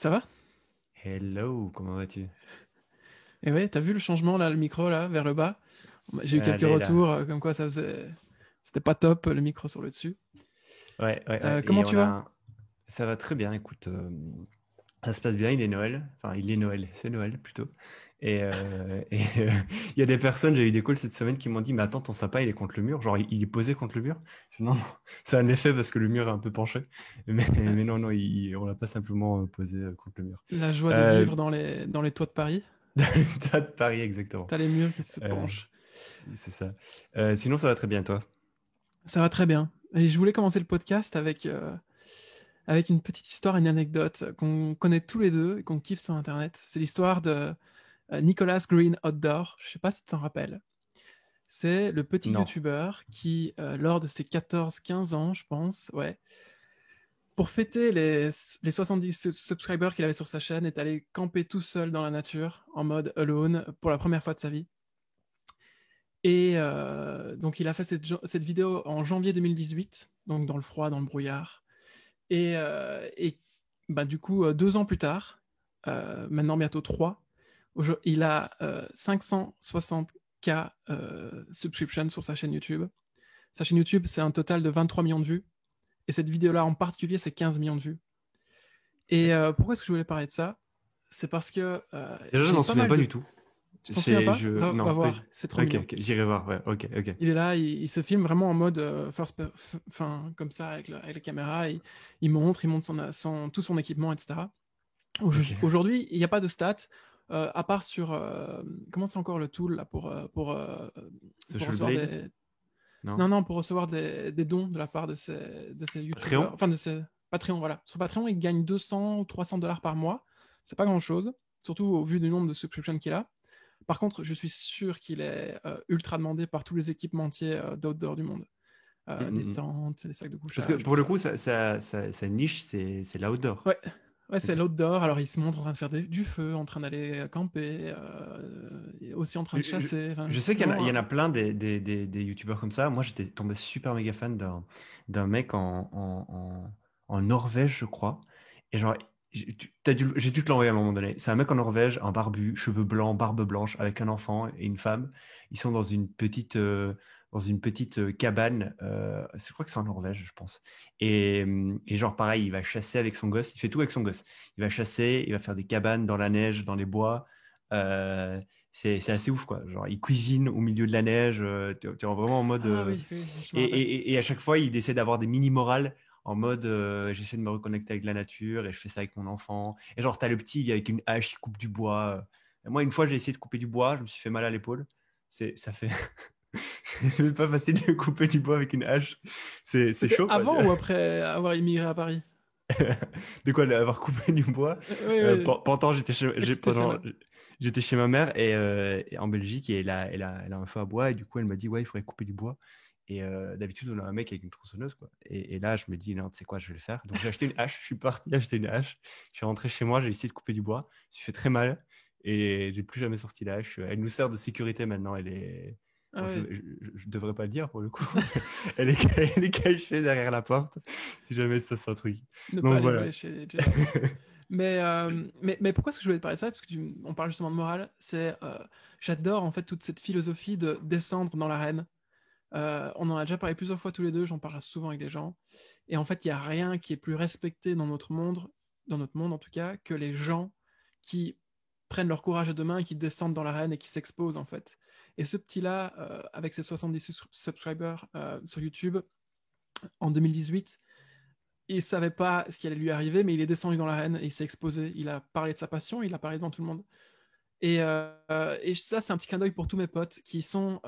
Ça va? Hello, comment vas-tu? Et ouais, t'as vu le changement là, le micro là, vers le bas? J'ai eu quelques Allez là. retours comme quoi ça faisait. C'était pas top le micro sur le dessus. Ouais, ouais, ouais. Comment Et tu on a vas? Ça va très bien, écoute. Ça se passe bien, il est Noël. Enfin, il est Noël, c'est Noël plutôt. Il y a des personnes, j'ai eu des calls cette semaine qui m'ont dit, mais attends, ton sapin, il est contre le mur. Genre, il est posé contre le mur. Je dis, non, non, c'est un effet parce que le mur est un peu penché. Ouais. Mais non, non, on l'a pas simplement posé contre le mur. La joie de Euh, vivre dans les toits de Paris. T'as de Paris, exactement. T'as les murs qui se Euh, penchent. c'est ça. Sinon, ça va très bien, toi. Ça va très bien. Et je voulais commencer le podcast avec une petite histoire, une anecdote qu'on connaît tous les deux et qu'on kiffe sur Internet. C'est l'histoire de Nicholas Green Outdoor. Je sais pas si tu t'en rappelles. C'est le petit Non. YouTuber qui, lors de ses 14-15 ans, je pense, ouais, pour fêter les 70 subscribers qu'il avait sur sa chaîne, est allé camper tout seul dans la nature, en mode alone, pour la première fois de sa vie. Et donc, il a fait cette vidéo en janvier 2018, donc dans le froid, dans le brouillard. Et bah, du coup, 2 ans plus tard, maintenant bientôt 3, il a 560K subscriptions sur sa chaîne YouTube. Sa chaîne YouTube, c'est un total de 23 millions de vues. Et cette vidéo-là en particulier, c'est 15 millions de vues. Et Ok. pourquoi est-ce que je voulais parler de ça? C'est parce que Déjà, je j'ai m'en pas souviens mal pas de... du tout. Tu t'en souviens pas? Va Non, pas voir, du c'est trop Ok, mignon. ok, j'irai voir, ouais, ok, ok. Il est là, il se filme vraiment en mode enfin, comme ça, avec la caméra. Il montre tout son équipement, etc. Ok. Aujourd'hui, il n'y a pas de stats, à part sur... comment c'est encore le tool là, pour Social recevoir Blade? des... Non? Non, non, pour recevoir des dons de la part de ces Patreon? youtubeurs, enfin de ces Patreon, voilà. Sur Patreon, il gagne 200 ou 300 dollars par mois. C'est pas grand-chose, surtout au vu du nombre de subscriptions qu'il a. Par contre, je suis sûr qu'il est ultra demandé par tous les équipementiers d'outdoor du monde. Mm, Des mm, mm. tentes, les sacs de Parce que couchage, tout pour le ça. coup, sa niche, c'est l'outdoor. Ouais, ouais, c'est Ok. l'outdoor. Alors, il se montre en train de faire du feu, en train d'aller camper, et aussi en train Je, de je- chasser. Enfin, je sais c'est il vraiment y en a plein des youtubeurs comme ça. Moi, j'étais tombé super méga fan d'un mec en Norvège, je crois. Et genre, j'ai dû te l'envoyer à un moment donné. C'est un mec en Norvège, un barbu, cheveux blancs, barbe blanche, avec un enfant et une femme. Ils sont dans une petite cabane. Je crois que c'est en Norvège, je pense. Et genre, pareil, il va chasser avec son gosse. Il fait tout avec son gosse. Il va chasser, il va faire des cabanes dans la neige, dans les bois. Euh, c'est assez ouf, quoi. Genre, il cuisine au milieu de la neige. T'es vraiment en mode. Ah oui, oui, je me Et, rappelle. et à chaque fois, il essaie d'avoir des mini-morales en mode j'essaie de me reconnecter avec la nature et je fais ça avec mon enfant. Et genre, t'as le petit il avec une hache, il coupe du bois. Et moi, une fois, j'ai essayé de couper du bois, je me suis fait mal à l'épaule. Ça fait. C'est pas facile de couper du bois avec une hache. C'est C'était chaud, quoi. avant ou après avoir immigré à Paris? De quoi avoir coupé du bois. Oui, oui. Pendant, Et tu t'es fait mal. j'étais chez ma mère et en Belgique et elle a un feu à bois et du coup elle m'a dit ouais il faudrait couper du bois. Et d'habitude on a un mec avec une tronçonneuse quoi. Et là je me dis non tu sais quoi je vais le faire. Donc j'ai acheté une hache, je suis parti acheter une hache. Je suis rentré chez moi, j'ai essayé de couper du bois. Je me suis fait très mal et j'ai plus jamais sorti la hache. Elle nous sert de sécurité maintenant. Elle est Ah Bon, oui, je devrais pas le dire pour le coup. Elle est cachée derrière la porte si jamais il se passe un truc. ne pas Donc aller voilà. voler chez Jedi. Mais pourquoi est-ce que je voulais te parler de ça? Parce que on parle justement de morale. J'adore en fait toute cette philosophie de descendre dans l'arène. On en a déjà parlé plusieurs fois tous les deux, j'en parle souvent avec des gens. Et en fait, il n'y a rien qui est plus respecté dans notre monde en tout cas, que les gens qui prennent leur courage à deux mains et qui descendent dans l'arène et qui s'exposent en fait. Et ce petit-là, avec ses 70 subscribers sur YouTube en 2018, il savait pas ce qui allait lui arriver, mais il est descendu dans l'arène et il s'est exposé. Il a parlé de sa passion, il a parlé devant tout le monde. Et ça, c'est un petit clin d'œil pour tous mes potes qui sont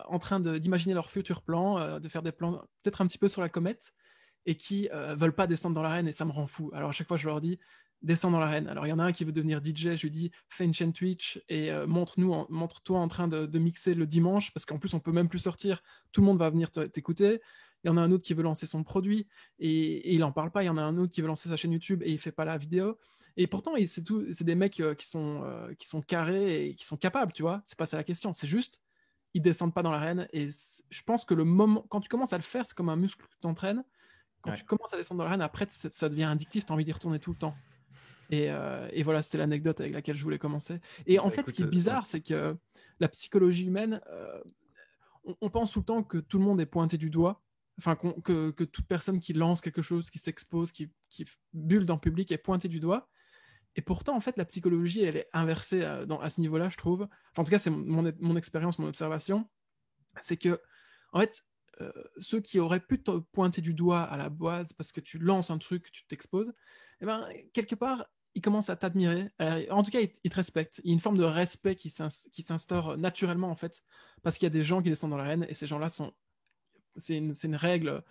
en train d'imaginer leurs futurs plans, de faire des plans peut-être un petit peu sur la comète, et qui veulent pas descendre dans l'arène, et ça me rend fou. Alors à chaque fois, je leur dis, descends dans l'arène. Alors il y en a un qui veut devenir DJ, je lui dis, fais une chaîne Twitch et montre-toi en train de mixer le dimanche, parce qu'en plus, on peut même plus sortir, tout le monde va venir t'écouter. Il y en a un autre qui veut lancer son produit et il en parle pas. Il y en a un autre qui veut lancer sa chaîne YouTube et il fait pas la vidéo. Et pourtant, c'est des mecs qui sont carrés et qui sont capables, tu vois. C'est pas ça la question. C'est juste, ils descendent pas dans l'arène. Et je pense que le moment, quand tu commences à le faire, c'est comme un muscle que tu t'entraînes. Quand Ouais. tu commences à descendre dans l'arène, après, ça devient addictif. T'as envie d'y retourner tout le temps. Et voilà, c'était l'anecdote avec laquelle je voulais commencer. Et en Bah, fait, ce écoute, qui est ouais. bizarre, c'est que la psychologie humaine, on pense tout le temps que tout le monde est pointé du doigt, enfin que toute personne qui lance quelque chose, qui s'expose, qui bulle dans le public est pointée du doigt. Et pourtant, en fait, la psychologie, elle est inversée à ce niveau-là, je trouve. Enfin, en tout cas, c'est mon expérience, mon observation. C'est que, en fait, ceux qui auraient pu te pointer du doigt à la base parce que tu lances un truc, tu t'exposes, eh ben, quelque part, ils commencent à t'admirer. En tout cas, ils te respectent. Il y a une forme de respect qui s'instaure naturellement, en fait, parce qu'il y a des gens qui descendent dans l'arène et ces gens-là sont. C'est une règle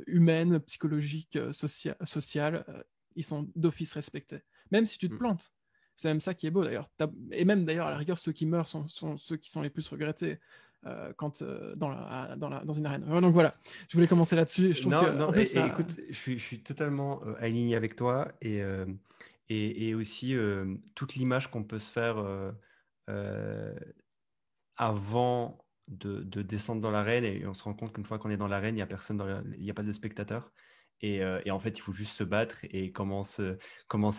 humaine, psychologique, sociale. Ils sont d'office respectés. Même si tu te Mm. plantes. C'est même ça qui est beau d'ailleurs. Et même d'ailleurs, à la rigueur, ceux qui meurent sont ceux qui sont les plus regrettés quand, dans une arène. Donc voilà, je voulais commencer là-dessus. Et je trouve Non, que, en non, plus, ça. écoute, je suis totalement aligné avec toi et aussi toute l'image qu'on peut se faire euh, avant de descendre dans l'arène et on se rend compte qu'une fois qu'on est dans l'arène, il n'y a personne, il n'y a pas de spectateurs. Et en fait, il faut juste se battre et commencer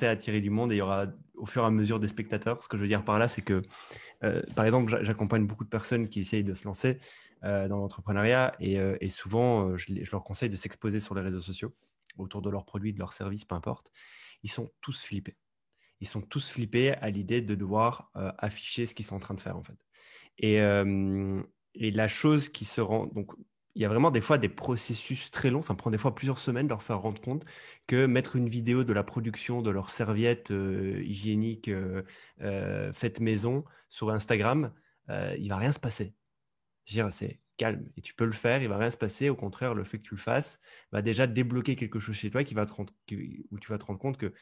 à attirer du monde et il y aura au fur et à mesure des spectateurs. Ce que je veux dire par là, c'est que, par exemple, j'accompagne beaucoup de personnes qui essayent de se lancer dans l'entrepreneuriat et souvent, je leur conseille de s'exposer sur les réseaux sociaux autour de leurs produits, de leurs services, peu importe. Ils sont tous flippés. Ils sont tous flippés à l'idée de devoir afficher ce qu'ils sont en train de faire, en fait. Et, euh, et la chose qui se rend. Donc, il y a vraiment des fois des processus très longs. Ça me prend des fois plusieurs semaines de leur faire rendre compte que mettre une vidéo de la production de leurs serviettes hygiéniques faites maison sur Instagram, il va rien se passer. Je veux dire, c'est calme. Et tu peux le faire, il va rien se passer. Au contraire, le fait que tu le fasses va déjà débloquer quelque chose chez toi où tu vas te rendre compte que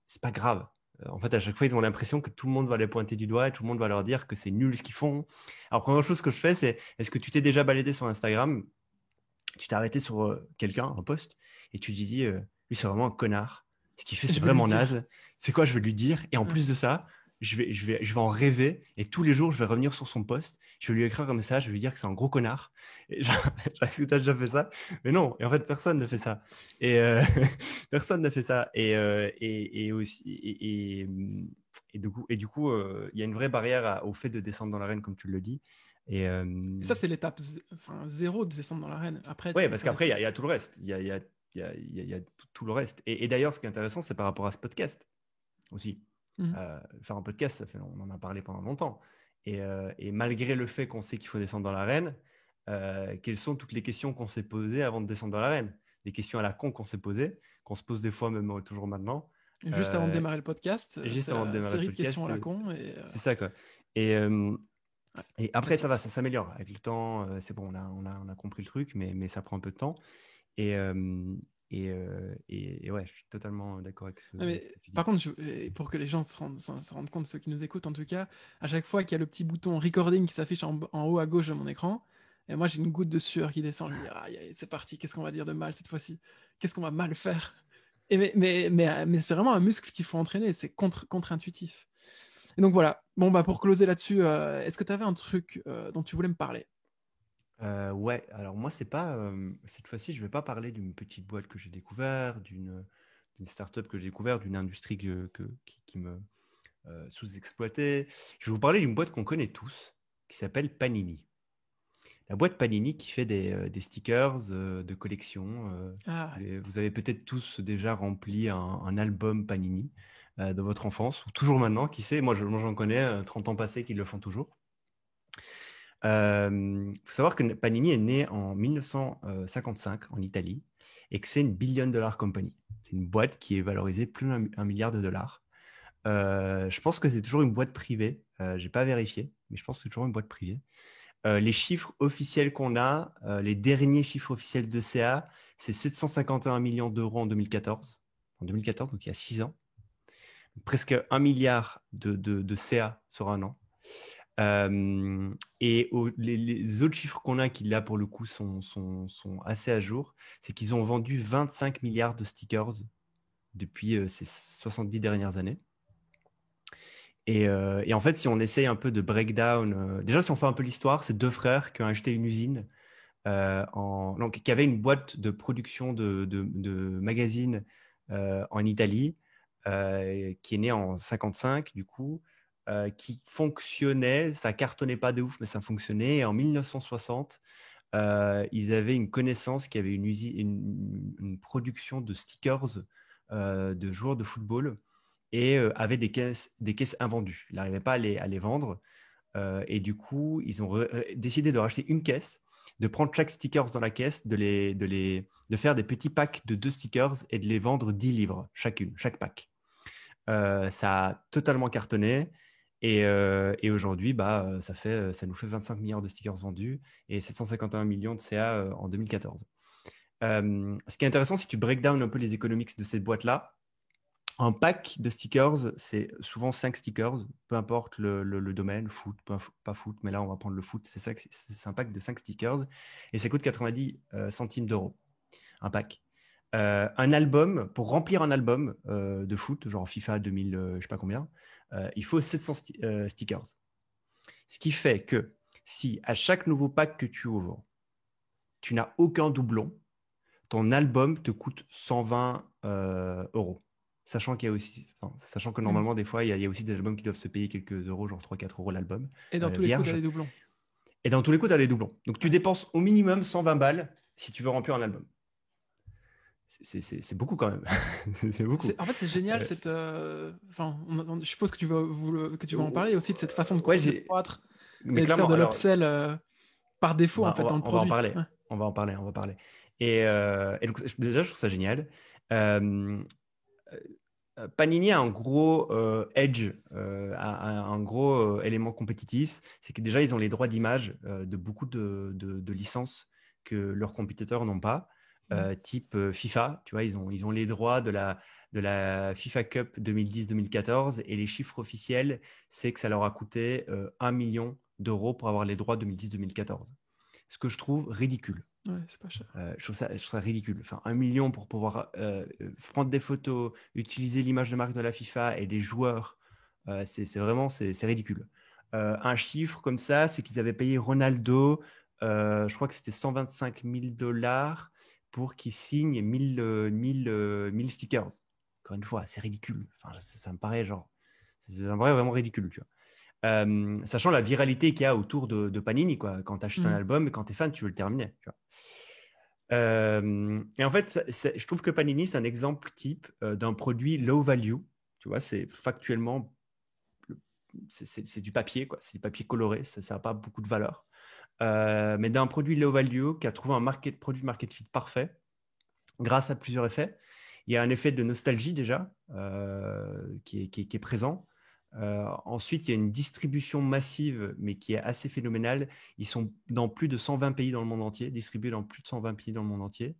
c'est pas grave. En fait, à chaque fois, ils ont l'impression que tout le monde va les pointer du doigt et tout le monde va leur dire que c'est nul ce qu'ils font. Alors, première chose que je fais, c'est est-ce que tu t'es déjà baladé sur Instagram? Tu t'es arrêté sur quelqu'un, un post, et tu te dis, lui, c'est vraiment un connard. Ce qu'il fait, c'est Je vais lui vraiment dire. naze. C'est quoi, je vais lui dire. Et en Ouais. plus de ça, je vais en rêver. Et tous les jours, je vais revenir sur son post. Je vais lui écrire un message. Je vais lui dire que c'est un gros connard. Et est-ce que tu as déjà fait ça? Mais non. Et en fait, personne ne fait ça. Et personne ne fait ça. Et aussi, et du coup, il y a une vraie barrière au fait de descendre dans l'arène, comme tu le dis. Et, Et ça, c'est l'étape enfin, zéro de descendre dans l'arène. Après, ouais, tu parce as des qu'après, il y, trucs. a il y a tout le reste. Il y a tout le reste. Et d'ailleurs, ce qui est intéressant, c'est par rapport à ce podcast aussi. Mhm. Faire un podcast, on en a parlé pendant longtemps. Et malgré le fait qu'on sait qu'il faut descendre dans l'arène, quelles sont toutes les questions qu'on s'est posées avant de descendre dans l'arène? Des questions à la con qu'on s'est posées, qu'on se pose des fois, même toujours maintenant. Et juste avant de Euh, démarrer le podcast, Juste c'est avant de la démarrer le série de questions à podcast, la con. c'est ça, quoi. Et, euh, Ouais, et après, ça va, classique. ça s'améliore. Avec le temps, c'est bon, on a compris le truc, mais ça prend un peu de temps. Et, euh, et ouais, je suis totalement d'accord avec Ouais, ce mais que tu par dis. contre, et pour que les gens se rendent compte, ceux qui nous écoutent en tout cas, à chaque fois qu'il y a le petit bouton recording qui s'affiche en haut à gauche de mon écran, et moi j'ai une goutte de sueur qui descend, je me dis, aïe, aïe, c'est parti, qu'est-ce qu'on va dire de mal cette fois-ci? Qu'est-ce qu'on va mal faire? Et mais c'est vraiment un muscle qu'il faut entraîner, c'est contre-intuitif. Et donc voilà, bon bah pour closer là-dessus, est-ce que tu avais un truc dont tu voulais me parler? Ouais, alors moi, c'est pas. Cette fois-ci, je vais pas parler d'une petite boîte que j'ai découvert, d'une startup que j'ai découvert, d'une industrie qui me sous-exploitait. Je vais vous parler d'une boîte qu'on connaît tous, qui s'appelle Panini. La boîte Panini qui fait des stickers de collection. Ah, Vous avez peut-être tous déjà rempli un album Panini de votre enfance, ou toujours maintenant, qui sait, moi j'en connais 30 ans passés qui le font toujours. Il faut savoir que Panini est né en 1955 en Italie et que c'est une billion dollar company. C'est une boîte qui est valorisée plus d'un milliard de dollars. Je pense que c'est toujours une boîte privée. J'ai pas vérifié, mais je pense que c'est toujours une boîte privée. Les chiffres officiels qu'on a, les derniers chiffres officiels de CA, c'est 751 millions d'euros en 2014. En 2014, donc il y a 6 ans. Presque 1 milliard de CA sur un an. Les autres chiffres qu'on a qui là pour le coup sont assez à jour, c'est qu'ils ont vendu 25 milliards de stickers depuis ces 70 dernières années. Et en fait, si on essaye un peu de breakdown, déjà si on fait un peu l'histoire, c'est deux frères qui ont acheté une usine, donc, qui avait une boîte de production de magazines en Italie. qui est né en 55 du coup, qui fonctionnait, ça cartonnait pas de ouf, mais ça fonctionnait. Et en 1960, ils avaient une connaissance qui avait une production de stickers de joueurs de football et avait des caisses invendues. Ils n'arrivaient pas à les vendre. Et du coup, ils ont décidé de racheter une caisse, de prendre chaque stickers dans la caisse, de faire des petits packs de 2 stickers et de les vendre 10 livres chaque pack. Ça a totalement cartonné. Et aujourd'hui, ça nous fait 25 milliards de stickers vendus et 751 millions de CA en 2014. Ce qui est intéressant, si tu break down un peu les economics de cette boîte-là, un pack de stickers, c'est souvent 5 stickers, peu importe le domaine, foot, pas foot, mais là on va prendre le foot, c'est un pack de 5 stickers et ça coûte 90 centimes d'euros, un pack. Un album, pour remplir un album de foot, genre FIFA 2000, je sais pas combien, il faut 700 stickers. Ce qui fait que si à chaque nouveau pack que tu ouvres, tu n'as aucun doublon, ton album te coûte 120 euros. Sachant que normalement, des fois, il y a aussi des albums qui doivent se payer quelques euros, genre 3-4 euros l'album, Et dans tous les coups, vierge. t'as les doublons. Et dans tous les coups, tu as les doublons. Donc, tu dépenses au minimum 120 balles si tu veux remplir un album. C'est beaucoup quand même. C'est beaucoup. En fait, c'est génial cette. Enfin, je suppose que tu vas en parler aussi de cette façon Ouais, de croître mais et de faire clairement, de alors, l'upsell par défaut en fait dans le on va en produit. parler. Ouais. On va en parler. Et donc, déjà, je trouve ça génial. Euh, Panini a un gros edge, un gros élément compétitif, c'est que déjà, ils ont les droits d'image de beaucoup de licences que leurs compétiteurs n'ont pas, type FIFA, tu vois, ils ont les droits de la FIFA Cup 2010-2014 et les chiffres officiels, c'est que ça leur a coûté 1 million d'euros pour avoir les droits 2010-2014. Ce que je trouve ridicule. Ouais, c'est pas cher. Je trouve ça ridicule. Enfin, 1 million pour pouvoir prendre des photos, utiliser l'image de marque de la FIFA et des joueurs, c'est ridicule. Un chiffre comme ça, c'est qu'ils avaient payé Ronaldo, je crois que c'était 125 000 dollars pour qu'il signe 1000 stickers. Encore une fois, c'est ridicule. Enfin, ça me paraît ça me paraît vraiment ridicule, tu vois. Sachant la viralité qu'il y a autour de Panini, quoi. Quand tu achètes un album, quand tu es fan, tu veux le terminer. Tu vois. Et en fait, je trouve que Panini, c'est un exemple type d'un produit low value. Tu vois, c'est factuellement, c'est du papier, quoi. C'est du papier coloré, ça n'a pas beaucoup de valeur. Mais d'un produit low value qui a trouvé un produit market fit parfait grâce à plusieurs effets. Il y a un effet de nostalgie déjà qui est présent. Ensuite, il y a une distribution massive, mais qui est assez phénoménale. Ils sont dans plus de 120 pays dans le monde entier, distribués dans plus de 120 pays dans le monde entier.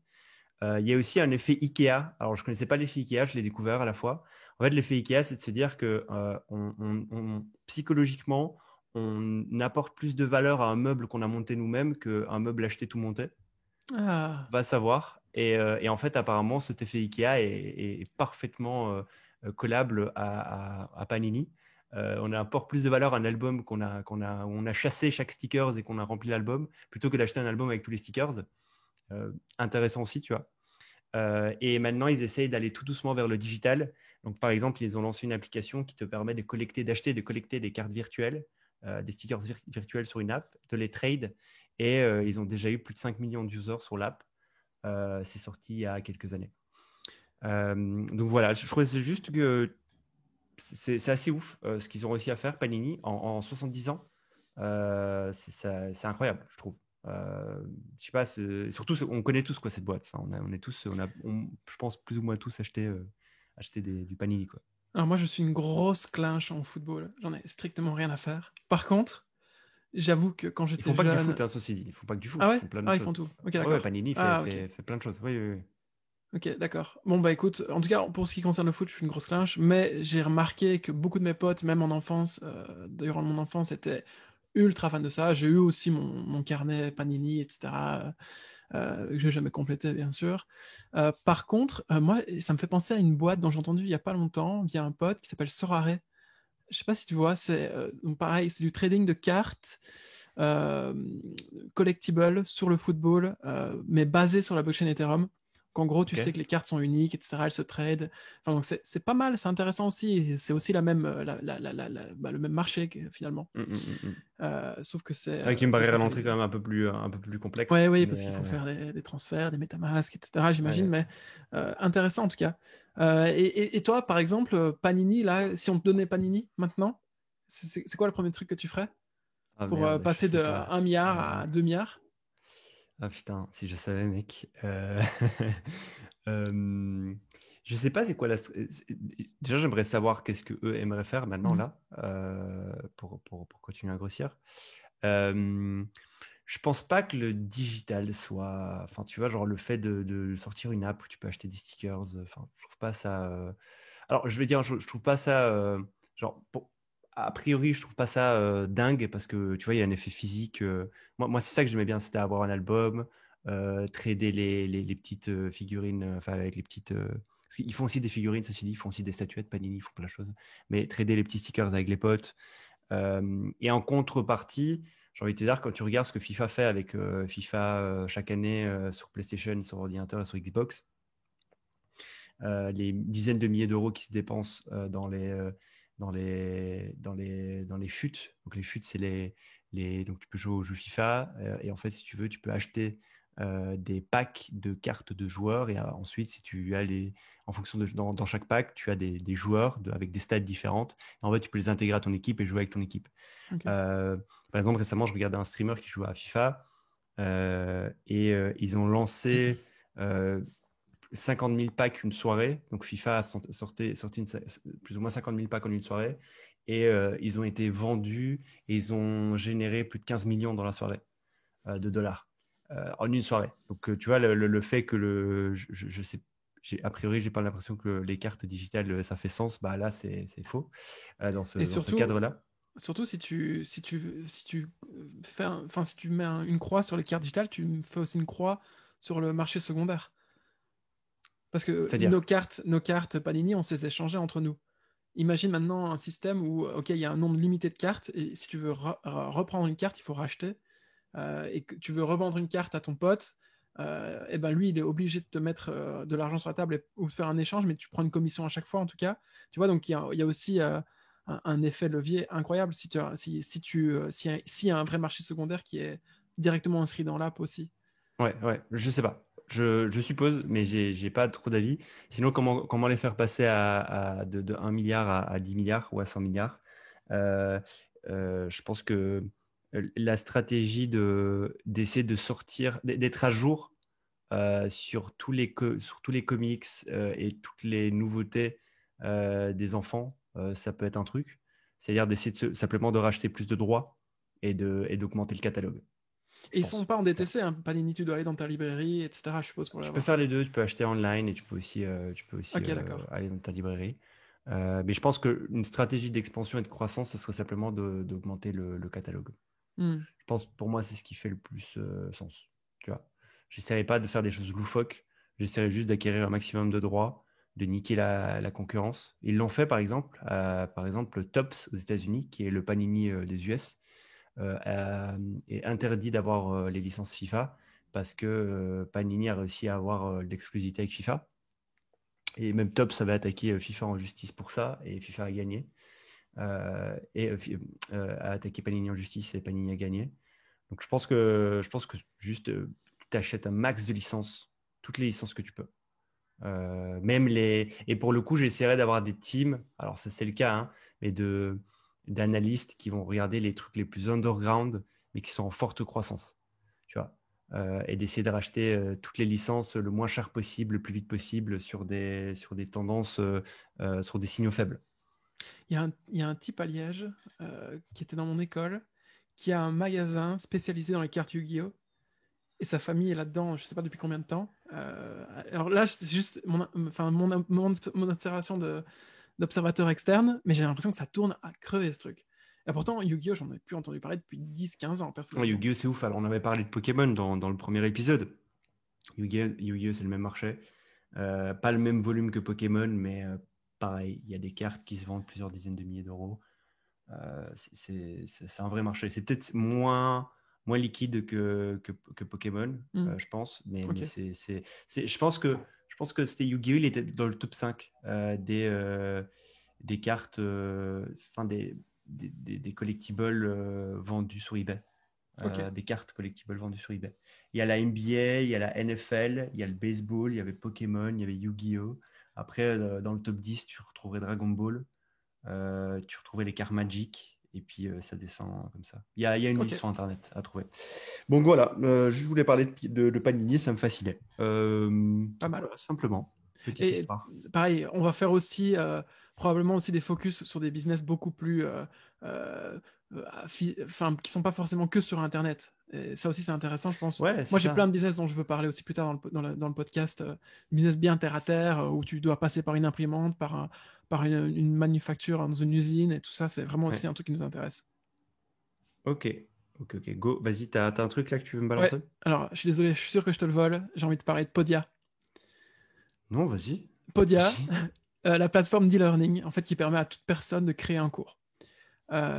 Il y a aussi un effet Ikea. Alors, je ne connaissais pas l'effet Ikea, je l'ai découvert à la fois. En fait, l'effet Ikea, c'est de se dire que psychologiquement, on apporte plus de valeur à un meuble qu'on a monté nous-mêmes qu'à un meuble acheté tout monté. Ah. Va savoir. Et en fait, apparemment, cet effet Ikea est parfaitement collable à Panini. On apporte plus de valeur à un album où on a chassé chaque stickers et qu'on a rempli l'album, plutôt que d'acheter un album avec tous les stickers. Intéressant aussi, tu vois. Et maintenant, ils essayent d'aller tout doucement vers le digital. Donc, par exemple, ils ont lancé une application qui te permet de collecter des cartes virtuelles, des stickers virtuels sur une app, de les trade. Et ils ont déjà eu plus de 5 millions d'users sur l'app. C'est sorti il y a quelques années. Donc voilà, je trouvais juste que c'est assez ouf ce qu'ils ont réussi à faire, Panini, en 70 ans. C'est incroyable, je trouve. Je sais pas, surtout, on connaît tous quoi, cette boîte. Enfin, on est tous, je pense plus ou moins tous acheté du Panini. Quoi. Alors moi, je suis une grosse clinche en football. J'en ai strictement rien à faire. Par contre, j'avoue que quand Ils j'étais font pas que du jeune... foot, hein, ceci dit. Ils font pas que du foot, Ah ils ouais? font plein de Ah, ils choses. font tout. Ok, Ouais, d'accord. Panini Ah, ok. fait plein de choses. Oui, oui, oui. Ok, d'accord. Bon, bah écoute, en tout cas, pour ce qui concerne le foot, je suis une grosse clinche, mais j'ai remarqué que beaucoup de mes potes, même en enfance, durant mon enfance, étaient ultra fans de ça. J'ai eu aussi mon carnet Panini, etc., que j'ai jamais complété, bien sûr. Par contre, moi, ça me fait penser à une boîte dont j'ai entendu il y a pas longtemps, via un pote, qui s'appelle Sorare. Je sais pas si tu vois, c'est donc pareil, c'est du trading de cartes euh, collectibles sur le football, mais basé sur la blockchain Ethereum. qu'en gros, tu Ok. sais que les cartes sont uniques, etc. Elles se trade. Enfin, donc c'est pas mal, c'est intéressant aussi. Et c'est aussi la même, le même marché finalement. Mm. Sauf que c'est Avec une barrière à l'entrée quand décentralisé. même un peu plus Ouais, complexe. oui, parce Mais qu'il faut faire des transferts, des MetaMask, etc. J'imagine, ouais. mais intéressant en tout cas. Et toi, par exemple, Panini, là, si on te donnait Panini maintenant, c'est quoi le premier truc que tu ferais Ah pour merde, je passer de sais pas. 1 milliard à 2 milliards? Ah putain, si je savais, mec. Euh, je sais pas c'est quoi Déjà, j'aimerais savoir qu'est-ce que eux aimeraient faire maintenant, Mhm. là, pour continuer à grossir. Euh, je pense pas que le digital soit. Enfin, tu vois, genre le fait de sortir une app où tu peux acheter des stickers, enfin, je trouve pas ça. Alors, je vais dire, je trouve pas ça. Genre, a priori, je trouve pas ça dingue parce que tu vois, il y a un effet physique. Moi c'est ça que j'aimais bien, c'était avoir un album, trader les petites figurines, enfin, avec les petites. Parce qu'ils font aussi des figurines, ceci dit, ils font aussi des statuettes, Panini, ils font plein de choses. Mais trader les petits stickers avec les potes. Et en contrepartie, j'ai envie de te dire, quand tu regardes ce que FIFA fait avec FIFA chaque année sur PlayStation, sur ordinateur et sur Xbox, les dizaines de milliers d'euros qui se dépensent dans les FUT. Donc les FUT, c'est donc tu peux jouer aux jeux FIFA et en fait, si tu veux, tu peux acheter des packs de cartes de joueurs et ensuite, si tu as en fonction dans chaque pack, tu as des joueurs avec des stats différentes. Et en fait, tu peux les intégrer à ton équipe et jouer avec ton équipe. Ok. Euh, Par exemple, récemment, je regardais un streamer qui jouait à FIFA et ils ont lancé euh, 50 000 packs une soirée. Donc FIFA a plus ou moins 50 000 packs en une soirée. Et ils ont été vendus et ils ont généré plus de 15 millions dans la soirée de dollars en une soirée. Donc tu vois, le fait que je sais, a priori, j'ai pas l'impression que les cartes digitales, ça fait sens. Bah là, c'est faux Et dans ce surtout, cadre-là. surtout si tu fais enfin, si tu mets une croix sur les cartes digitales, tu fais aussi une croix sur le marché secondaire. Parce que C'est-à-dire, nos cartes Panini, on s'est échangées entre nous. Imagine maintenant un système où, ok, il y a un nombre limité de cartes, et si tu veux reprendre une carte, il faut racheter, et que tu veux revendre une carte à ton pote, et ben lui, il est obligé de te mettre de l'argent sur la table ou de faire un échange, mais tu prends une commission à chaque fois, en tout cas. Tu vois, donc il y a aussi un effet levier incroyable s'il y a un vrai marché secondaire qui est directement inscrit dans l'app aussi. ouais, je sais pas. Je suppose, mais j'ai pas trop d'avis. Sinon, comment les faire passer de 1 milliard à 10 milliards ou à 100 milliards? Euh, je pense que la stratégie d'essayer de sortir, d'être à jour sur tous les comics et toutes les nouveautés des enfants, ça peut être un truc. C'est-à-dire d'essayer simplement de racheter plus de droits et d'augmenter le catalogue, Et je ils sont pense. pas en DTC, hein. Panini, tu dois aller dans ta librairie, etc., je suppose, pour Tu peux l'avoir. faire les deux, tu peux acheter online et tu peux aussi Ok, d'accord. aller dans ta librairie. Mais je pense qu'une stratégie d'expansion et de croissance, ce serait simplement d'augmenter le catalogue. Hmm. Je pense, pour moi, c'est ce qui fait le plus sens. Tu vois, j'essaierai pas de faire des choses loufoques. J'essaierai juste d'acquérir un maximum de droits, de niquer la concurrence. Ils l'ont fait, par exemple, le Topps aux États-Unis, qui est le Panini des US, est interdit d'avoir les licences FIFA parce que Panini a réussi à avoir l'exclusivité avec FIFA. Et même Topps avait attaqué FIFA en justice pour ça, et FIFA a gagné. A attaqué Panini en justice et Panini a gagné. Donc je pense que juste tu achètes un max de licences, toutes les licences que tu peux. Même et pour le coup, j'essaierai d'avoir des teams, alors ça c'est le cas, hein, mais d'analystes qui vont regarder les trucs les plus underground, mais qui sont en forte croissance, tu vois. Et d'essayer de racheter toutes les licences le moins cher possible, le plus vite possible sur des tendances, sur des signaux faibles. Il y a un type à Liège qui était dans mon école, qui a un magasin spécialisé dans les cartes Yu-Gi-Oh! Et sa famille est là-dedans, je sais pas depuis combien de temps. Alors là, c'est juste mon observation d'observateur externe, mais j'ai l'impression que ça tourne à crever ce truc. Et pourtant, Yu-Gi-Oh! J'en ai plus entendu parler depuis 10-15 ans, Ouais, personnellement. Yu-Gi-Oh! C'est ouf. Alors, on avait parlé de Pokémon dans le premier épisode. Yu-Gi-Oh! C'est le même marché. Pas le même volume que Pokémon, mais pareil, il y a des cartes qui se vendent plusieurs dizaines de milliers d'euros. C'est un vrai marché. C'est peut-être moins moins liquide que Pokémon, je pense. Mais Ok. je pense que c'était Yu-Gi-Oh! Il était dans le top 5 des cartes, enfin des collectibles vendus sur eBay. Ok. Des cartes collectibles vendues sur eBay. Il y a la NBA, il y a la NFL, il y a le baseball, il y avait Pokémon, il y avait Yu-Gi-Oh! Après, dans le top 10, tu retrouverais Dragon Ball, tu retrouverais les cartes Magic, et puis ça descend comme ça. Il y a une liste Ok. sur Internet à trouver. Donc voilà, je voulais parler de Panini, ça me fascinait. Pas mal. Voilà, simplement, petite Et histoire. pareil, on va faire aussi probablement aussi des focus sur des business beaucoup plus, enfin, qui sont pas forcément que sur Internet. Et ça aussi, c'est intéressant, je pense. Ouais, c'est Moi, j'ai plein ça. de business dont je veux parler aussi plus tard dans le podcast. Business bien terre à terre, où tu dois passer par une imprimante, par une manufacture dans une usine, et tout ça, c'est vraiment Ouais. aussi un truc qui nous intéresse. Ok, ok, go. Vas-y, t'as un truc là que tu veux me Ouais. balancer? Alors, je suis désolé, je suis sûr que je te le vole. J'ai envie de parler de Podia. Non, vas-y. Podia, Vas-y. la plateforme d'e-learning, en fait, qui permet à toute personne de créer un cours.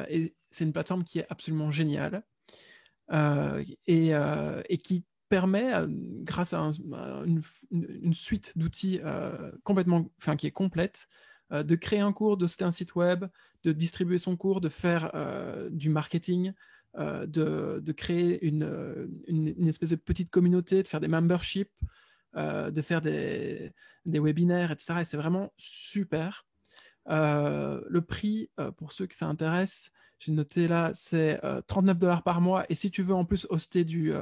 Et c'est une plateforme qui est absolument géniale et qui permet, grâce à une suite d'outils complètement, enfin, qui est complète, de créer un cours, de hoster un site web, de distribuer son cours, de faire du marketing, de créer une espèce de petite communauté, de faire des memberships, de faire des webinaires, etc. Et c'est vraiment super. Le prix, pour ceux que ça intéresse, j'ai noté là, c'est $39 par mois. Et si tu veux en plus hoster du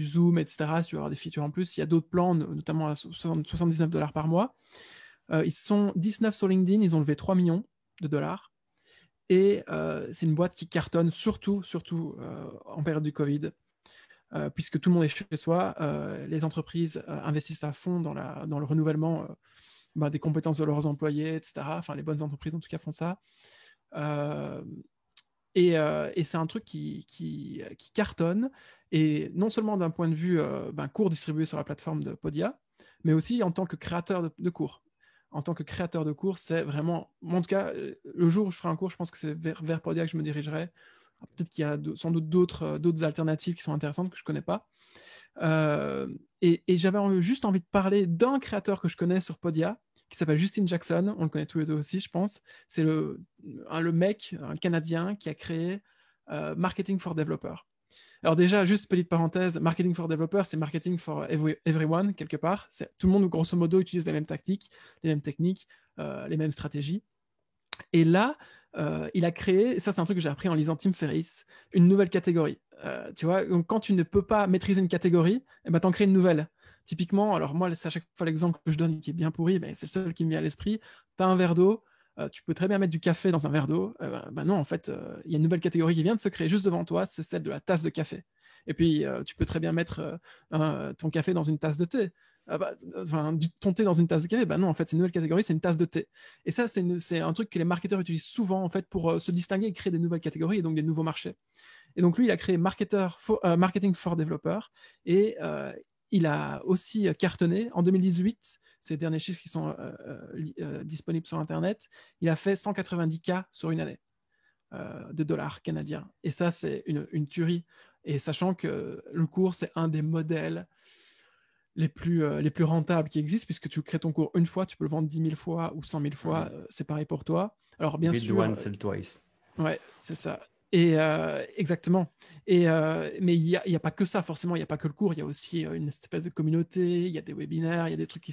Zoom, etc., si tu veux avoir des features en plus, il y a d'autres plans, notamment à $79 par mois. Ils sont 19 sur LinkedIn, ils ont levé 3 millions de dollars. Et c'est une boîte qui cartonne surtout en période du Covid, puisque tout le monde est chez soi. Les entreprises investissent à fond dans le renouvellement des compétences de leurs employés, etc. Enfin, les bonnes entreprises, en tout cas, font ça. Euh, et c'est un truc qui cartonne, et non seulement d'un point de vue cours distribué sur la plateforme de Podia, mais aussi en tant que créateur de cours. En tant que créateur de cours, c'est vraiment, en tout cas, le jour où je ferai un cours, je pense que c'est vers Podia que je me dirigerai. Peut-être qu'il y a sans doute d'autres alternatives qui sont intéressantes que je ne connais pas. Et j'avais juste envie de parler d'un créateur que je connais sur Podia, qui s'appelle Justin Jackson. On le connaît tous les deux aussi, je pense. C'est le mec, un Canadien, qui a créé Marketing for Developers. Alors déjà, juste petite parenthèse, Marketing for Developers, c'est Marketing for Everyone, quelque part. Tout le monde, grosso modo, utilise les mêmes tactiques, les mêmes techniques, les mêmes stratégies. Et là, il a créé, ça c'est un truc que j'ai appris en lisant Tim Ferriss, une nouvelle catégorie. Tu vois, donc quand tu ne peux pas maîtriser une catégorie, eh ben, tu en crées une nouvelle. Typiquement, alors moi, c'est à chaque fois l'exemple que je donne qui est bien pourri, ben, c'est le seul qui me vient à l'esprit. Tu as un verre d'eau, tu peux très bien mettre du café dans un verre d'eau. Ben non, en fait, il y a une nouvelle catégorie qui vient de se créer juste devant toi, c'est celle de la tasse de café. Et puis, tu peux très bien mettre ton café dans une tasse de thé. Ton thé dans une tasse de café, ben non, en fait, c'est une nouvelle catégorie, c'est une tasse de thé. Et ça, c'est un truc que les marketeurs utilisent souvent en fait pour se distinguer et créer des nouvelles catégories et donc des nouveaux marchés. Et donc lui, il a créé Marketing for Developers et il a aussi cartonné en 2018. Ces derniers chiffres qui sont disponibles sur Internet, il a fait 190K sur une année de dollars canadiens. Et ça, c'est une tuerie. Et sachant que le cours, c'est un des modèles les plus rentables qui existent, puisque tu crées ton cours une fois, tu peux le vendre 10 000 fois ou 100 000 fois, c'est pareil pour toi. Alors bien Read sûr, once, sell twice. ouais, c'est ça. Et exactement. Mais il y a pas que ça, forcément, il n'y a pas que le cours, il y a aussi une espèce de communauté, il y a des webinaires, il y a des trucs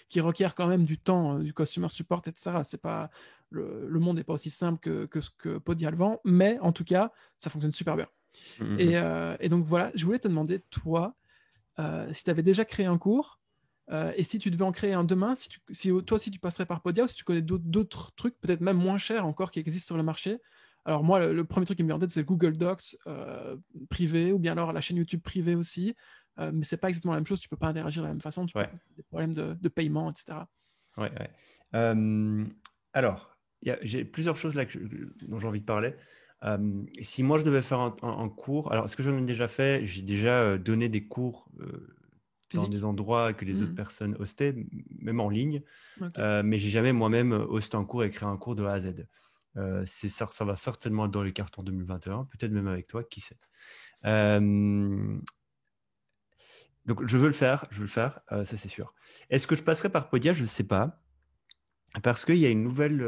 qui requièrent quand même du temps, du customer support, etc. C'est pas, le monde n'est pas aussi simple que ce que Podia le vend, mais en tout cas, ça fonctionne super bien. Et donc voilà, je voulais te demander, toi, si tu avais déjà créé un cours, et si tu devais en créer un demain, si toi aussi tu passerais par Podia, ou si tu connais d'autres trucs, peut-être même moins chers encore, qui existent sur le marché. Alors moi, le premier truc qui me vient en tête, c'est Google Docs privé, ou bien alors la chaîne YouTube privée aussi. Mais c'est pas exactement la même chose, tu peux pas interagir de la même façon, tu peux Ouais, avoir des problèmes de paiement, etc. ouais, ouais. Euh, alors, j'ai plusieurs choses là dont j'ai envie de parler. Si moi je devais faire un cours, alors ce que j'en ai déjà fait, j'ai déjà donné des cours dans des Physique. endroits que les autres Mhm. personnes hostaient, même en ligne, Ok. mais j'ai jamais moi-même hosté un cours et créé un cours de A à Z. Ça va certainement être dans les cartons 2021, peut-être même avec toi, qui sait. Euh, donc, je veux le faire, ça c'est sûr. Est-ce que je passerai par Podia? Je ne sais pas, parce qu'il y a une nouvelle,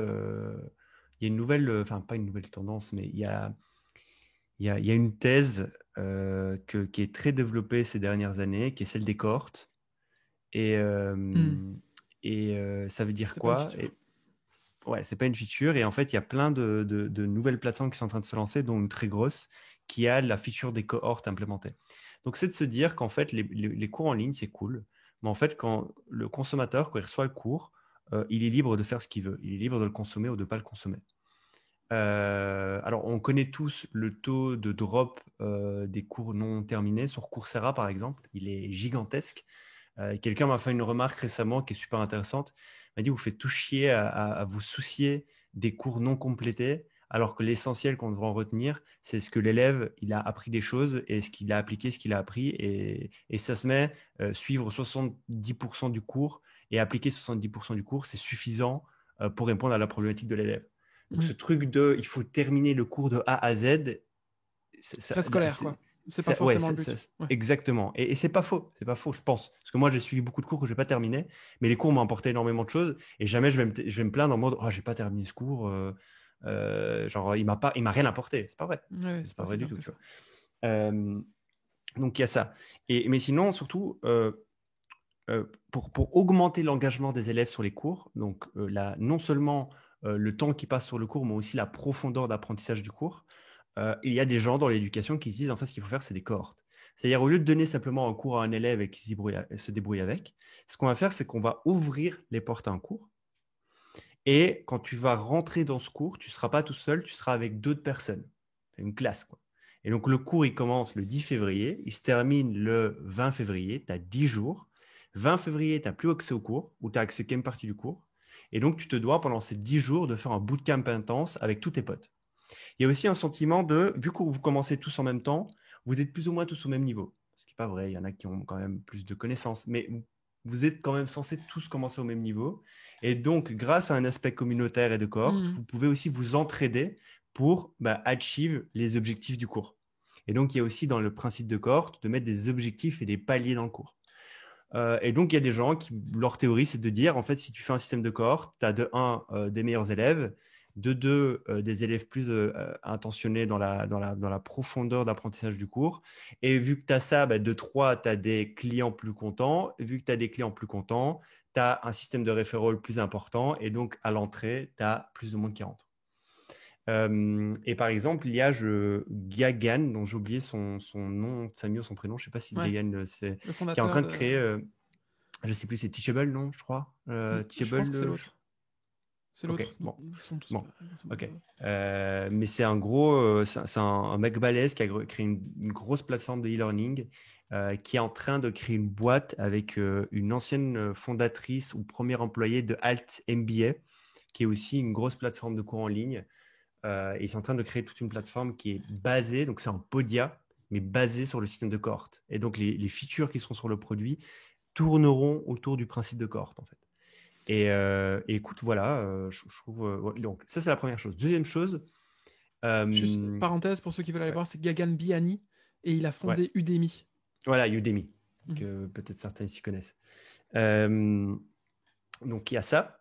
enfin pas une nouvelle tendance, mais il y a une thèse qui est très développée ces dernières années, qui est celle des cohortes. Et, Hmm. ça veut dire C'est pas une quoi? feature. Ouais, c'est pas une feature. Et en fait, il y a plein de nouvelles plateformes qui sont en train de se lancer, dont une très grosse, qui a la feature des cohortes implémentée. Donc, c'est de se dire qu'en fait, les cours en ligne, c'est cool. Mais en fait, quand le consommateur, quand il reçoit le cours, il est libre de faire ce qu'il veut. Il est libre de le consommer ou de ne pas le consommer. Alors, on connaît tous le taux de drop des cours non terminés sur Coursera, par exemple. Il est gigantesque. Quelqu'un m'a fait une remarque récemment qui est super intéressante. Il m'a dit, vous faites tout chier à vous soucier des cours non complétés, alors que l'essentiel qu'on devrait en retenir, c'est ce que l'élève, il a appris des choses et ce qu'il a appliqué, ce qu'il a appris. Et ça se met, suivre 70% du cours et appliquer 70% du cours, c'est suffisant pour répondre à la problématique de l'élève. Donc ce Hmm. truc de, il faut terminer le cours de A à Z, Très scolaire, quoi. C'est pas ouais, forcément le but. Ouais. exactement. Et c'est pas faux, je pense. Parce que moi, j'ai suivi beaucoup de cours que je n'ai pas terminé, mais les cours m'ont apporté énormément de choses. Et jamais je vais me plaindre en mode, oh, j'ai pas terminé ce cours. Genre, il m'a rien apporté. C'est pas vrai. Ouais, C'est c'est pas pas vrai aussi du simple tout, que tu ça. vois. Donc, il y a ça. Mais sinon, surtout, pour augmenter l'engagement des élèves sur les cours, donc non seulement le temps qu'ils passent sur le cours, mais aussi la profondeur d'apprentissage du cours, il y a des gens dans l'éducation qui se disent en fait ce qu'il faut faire, c'est des cohortes. C'est-à-dire au lieu de donner simplement un cours à un élève et qui se débrouille avec, ce qu'on va faire, c'est qu'on va ouvrir les portes à un cours. Et quand tu vas rentrer dans ce cours, tu ne seras pas tout seul, tu seras avec d'autres personnes. C'est une classe, quoi. Et donc le cours, il commence le 10 février, il se termine le 20 février, tu as 10 jours. 20 février, tu n'as plus accès au cours, ou tu as accès qu'à une partie du cours. Et donc tu te dois, pendant ces 10 jours, de faire un bootcamp intense avec tous tes potes. Il y a aussi un sentiment de, vu que vous commencez tous en même temps, vous êtes plus ou moins tous au même niveau. Ce qui n'est pas vrai, il y en a qui ont quand même plus de connaissances, mais vous êtes quand même censés tous commencer au même niveau. Et donc, grâce à un aspect communautaire et de cohorte, Hmm. vous pouvez aussi vous entraider pour achieve les objectifs du cours. Et donc, il y a aussi dans le principe de cohorte de mettre des objectifs et des paliers dans le cours. Et donc, il y a des gens qui, leur théorie, c'est de dire, en fait, si tu fais un système de cohorte, tu as de un, des meilleurs élèves, de deux, des élèves plus intentionnés dans la profondeur d'apprentissage du cours. Et vu que tu as ça, de trois, tu as des clients plus contents. Et vu que tu as des clients plus contents, tu as un système de référol plus important. Et donc, à l'entrée, tu as plus de monde qui rentre. Et par exemple, il y a Gagan, dont j'ai oublié son nom de famille ou son prénom, je ne sais pas si Ouais. Gagan, c'est, Le qui est en fondateur train de de. créer, je sais plus, c'est Teachable, non, je crois. Je pense Teachable, que c'est l'autre. C'est ok, l'autre. bon, Ils sont tous. bon, Grosso modo. ok. Mais c'est un gros, c'est un mec balèze qui a créé une grosse plateforme de e-learning, qui est en train de créer une boîte avec une ancienne fondatrice ou première employée de Alt MBA, qui est aussi une grosse plateforme de cours en ligne. Et ils sont en train de créer toute une plateforme qui est basée, donc c'est un Podia, mais basée sur le système de cohorte. Et donc les features qui seront sur le produit tourneront autour du principe de cohorte, en fait. Et écoute, voilà, je trouve. Ouais, donc, ça, c'est la première chose. Deuxième chose, Juste euh, parenthèse pour ceux qui veulent aller ouais, voir, c'est Gagan Bihani et il a ouais, fondé Udemy. voilà, Udemy, Mhm. que peut-être certains s'y connaissent. Euh, donc, il y a ça.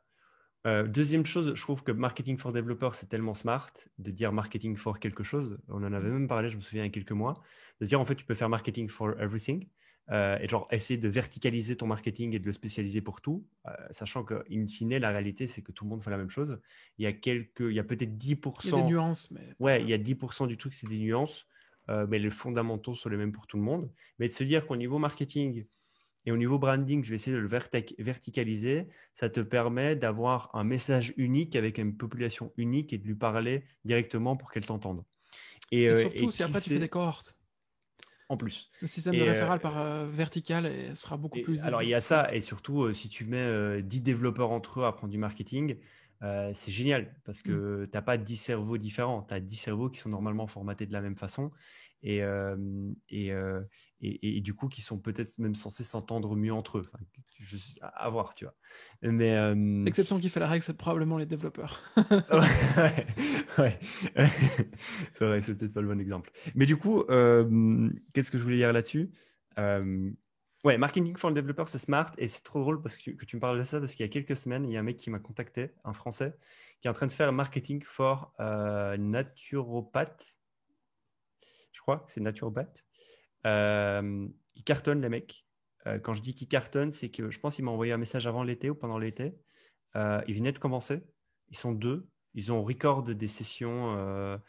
Deuxième chose, je trouve que marketing for developers, c'est tellement smart de dire marketing for quelque chose. On en avait Mhm. même parlé, je me souviens, il y a quelques mois. De dire, en fait, tu peux faire marketing for everything et genre essayer de verticaliser ton marketing et de le spécialiser pour tout, sachant que, in fine, la réalité, c'est que tout le monde fait la même chose. Il y a peut-être Il y a des 10%, nuances, mais ouais, pas. il y a 10% du truc, c'est des nuances, mais les fondamentaux sont les mêmes pour tout le monde. Mais de se dire qu'au niveau marketing, et au niveau branding, je vais essayer de le verticaliser. Ça te permet d'avoir un message unique avec une population unique et de lui parler directement pour qu'elle t'entende. Et surtout, Et si qui après tu fais des sait cohortes, en plus. le système de Et, référent par vertical sera beaucoup alors, il y a plus ça. vite. Et surtout, si tu mets 10 développeurs entre eux à apprendre du marketing, c'est génial parce Mhm. que tu n'as pas 10 cerveaux différents. Tu as 10 cerveaux qui sont normalement formatés de la même façon et, euh, et, euh, et du coup, qui sont peut-être même censés s'entendre mieux entre eux. Enfin, à voir, tu vois. Mais L'exception qui fait la règle, c'est probablement les développeurs. ouais, ouais. C'est vrai, c'est peut-être pas le bon exemple. Mais du coup, qu'est-ce que je voulais dire là-dessus? Euh, Ouais, marketing for le développeur, c'est smart et c'est trop drôle parce que tu me parles de ça parce qu'il y a quelques semaines, il y a un mec qui m'a contacté, un Français, qui est en train de faire marketing for naturopathe. Je crois que c'est naturopathe. Il cartonne, les mecs. Quand je dis qu'il cartonne, c'est que je pense qu'il m'a envoyé un message avant l'été ou pendant l'été. Il venait de commencer. Ils sont deux. Ils ont record des sessions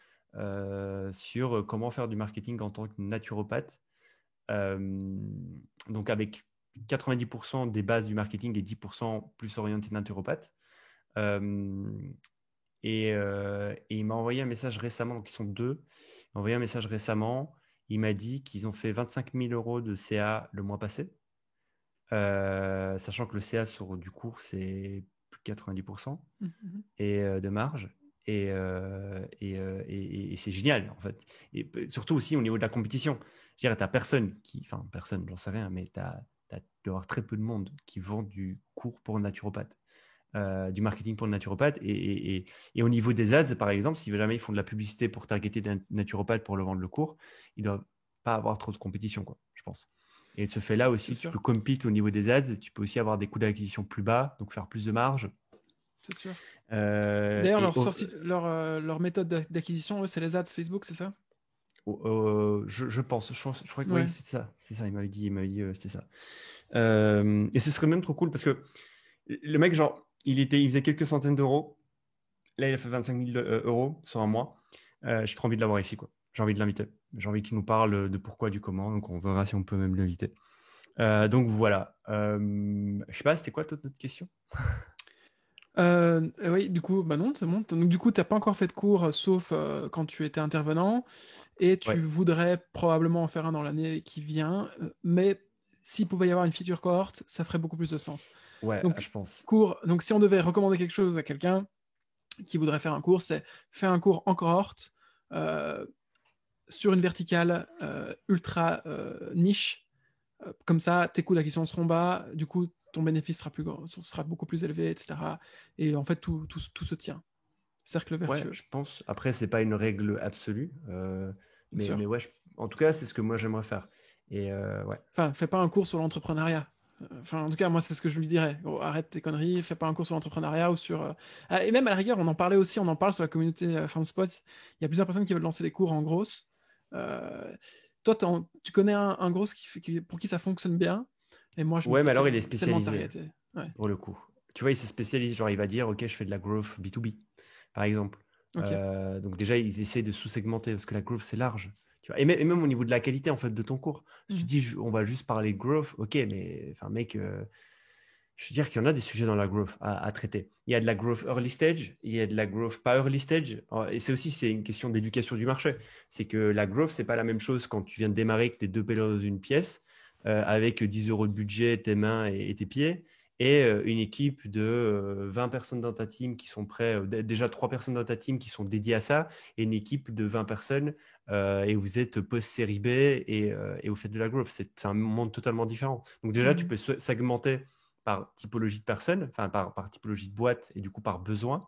sur comment faire du marketing en tant que naturopathe. Euh, donc avec 90% des bases du marketing et 10% plus orienté naturopathe. Euh, et il m'a envoyé un message récemment, donc ils sont deux. Il m'a envoyé un message récemment. Il m'a dit qu'ils ont fait 25 000 euros de CA le mois passé, sachant que le CA sur du cours, c'est plus de 90% Mhm. et, de marge. Et c'est génial, en fait. Et surtout aussi au niveau de la compétition. Je veux dire, tu n'as personne qui, enfin, personne, j'en sais rien, mais tu dois avoir très peu de monde qui vend du cours pour naturopathe. Du marketing pour le naturopathe. Et au niveau des ads, par exemple, si jamais ils font de la publicité pour targeter des naturopathes pour le vendre le cours, ils ne doivent pas avoir trop de compétition, quoi, je pense. Et ce fait-là C'est aussi, tu peux sûr. compete au niveau des ads, tu peux aussi avoir des coûts d'acquisition plus bas, donc faire plus de marge. C'est sûr. Euh, D'ailleurs, et au- leur méthode d'acquisition, eux, c'est les ads Facebook, c'est ça? je pense, je crois que oui, Ouais. c'est ça, il m'avait dit c'était ça. Et ce serait même trop cool parce que le mec, genre, il faisait quelques centaines d'euros. Là, il a fait 25 000 euros sur un mois. J'ai trop envie de l'avoir ici, quoi. J'ai envie de l'inviter. J'ai envie qu'il nous parle de pourquoi, du comment. Donc, on verra si on peut même l'inviter. Donc, voilà. Je sais pas, c'était quoi toute notre question? Oui, du coup, bah non, c'est bon. Donc, du coup, tu n'as pas encore fait de cours, sauf quand tu étais intervenant, et tu Ouais, voudrais probablement en faire un dans l'année qui vient, mais s'il pouvait y avoir une feature cohorte, ça ferait beaucoup plus de sens. ouais, Donc, je pense. donc si on devait recommander quelque chose à quelqu'un qui voudrait faire un cours, c'est faire un cours en cohorte, euh, sur une verticale ultra niche. Comme ça, tes coûts d'acquisition seront bas, du coup, ton bénéfice sera, sera beaucoup plus élevé, etc. Et en fait, tout se tient. Cercle Ouais, vertueux, je pense. Après, c'est pas une règle absolue. bien Mais sûr. ouais, en tout cas, c'est ce que moi, j'aimerais faire. Et ouais. Enfin, fais pas un cours sur l'entrepreneuriat. Enfin, en tout cas, moi, c'est ce que je lui dirais. Oh, arrête tes conneries, fais pas un cours sur l'entrepreneuriat ou sur. Ah, et même à la rigueur, on en parlait aussi, on en parle sur la communauté FanSpot. Il y a plusieurs personnes qui veulent lancer des cours en grosse. Euh, Toi, tu connais un gros pour qui ça fonctionne bien. Et moi, je me Ouais, mais fous alors, il est tellement spécialisé targeté. Ouais, pour le coup. Tu vois, il se spécialise. Genre, il va dire, OK, je fais de la growth B2B, par exemple. ok. Donc déjà, ils essaient de sous-segmenter parce que la growth, c'est large. Tu vois. Et même au niveau de la qualité en fait de ton cours. Si tu Mhm. dis, on va juste parler growth, ok, mais enfin, mec, je veux dire qu'il y en a des sujets dans la growth à traiter. Il y a de la growth early stage, il y a de la growth pas early stage. Et c'est une question d'éducation du marché. C'est que la growth, c'est pas la même chose quand tu viens de démarrer que tes deux pellets dans une pièce, avec 10 euros de budget, tes mains et tes pieds, et une équipe de 20 personnes dans ta team qui sont prêts, déjà 3 personnes dans ta team qui sont dédiées à ça, et une équipe de 20 personnes, et vous êtes post-série B et vous faites de la growth. C'est un monde totalement différent. Donc déjà, tu Mhm. peux segmenter par typologie de personne, enfin par typologie de boîte et du coup par besoin.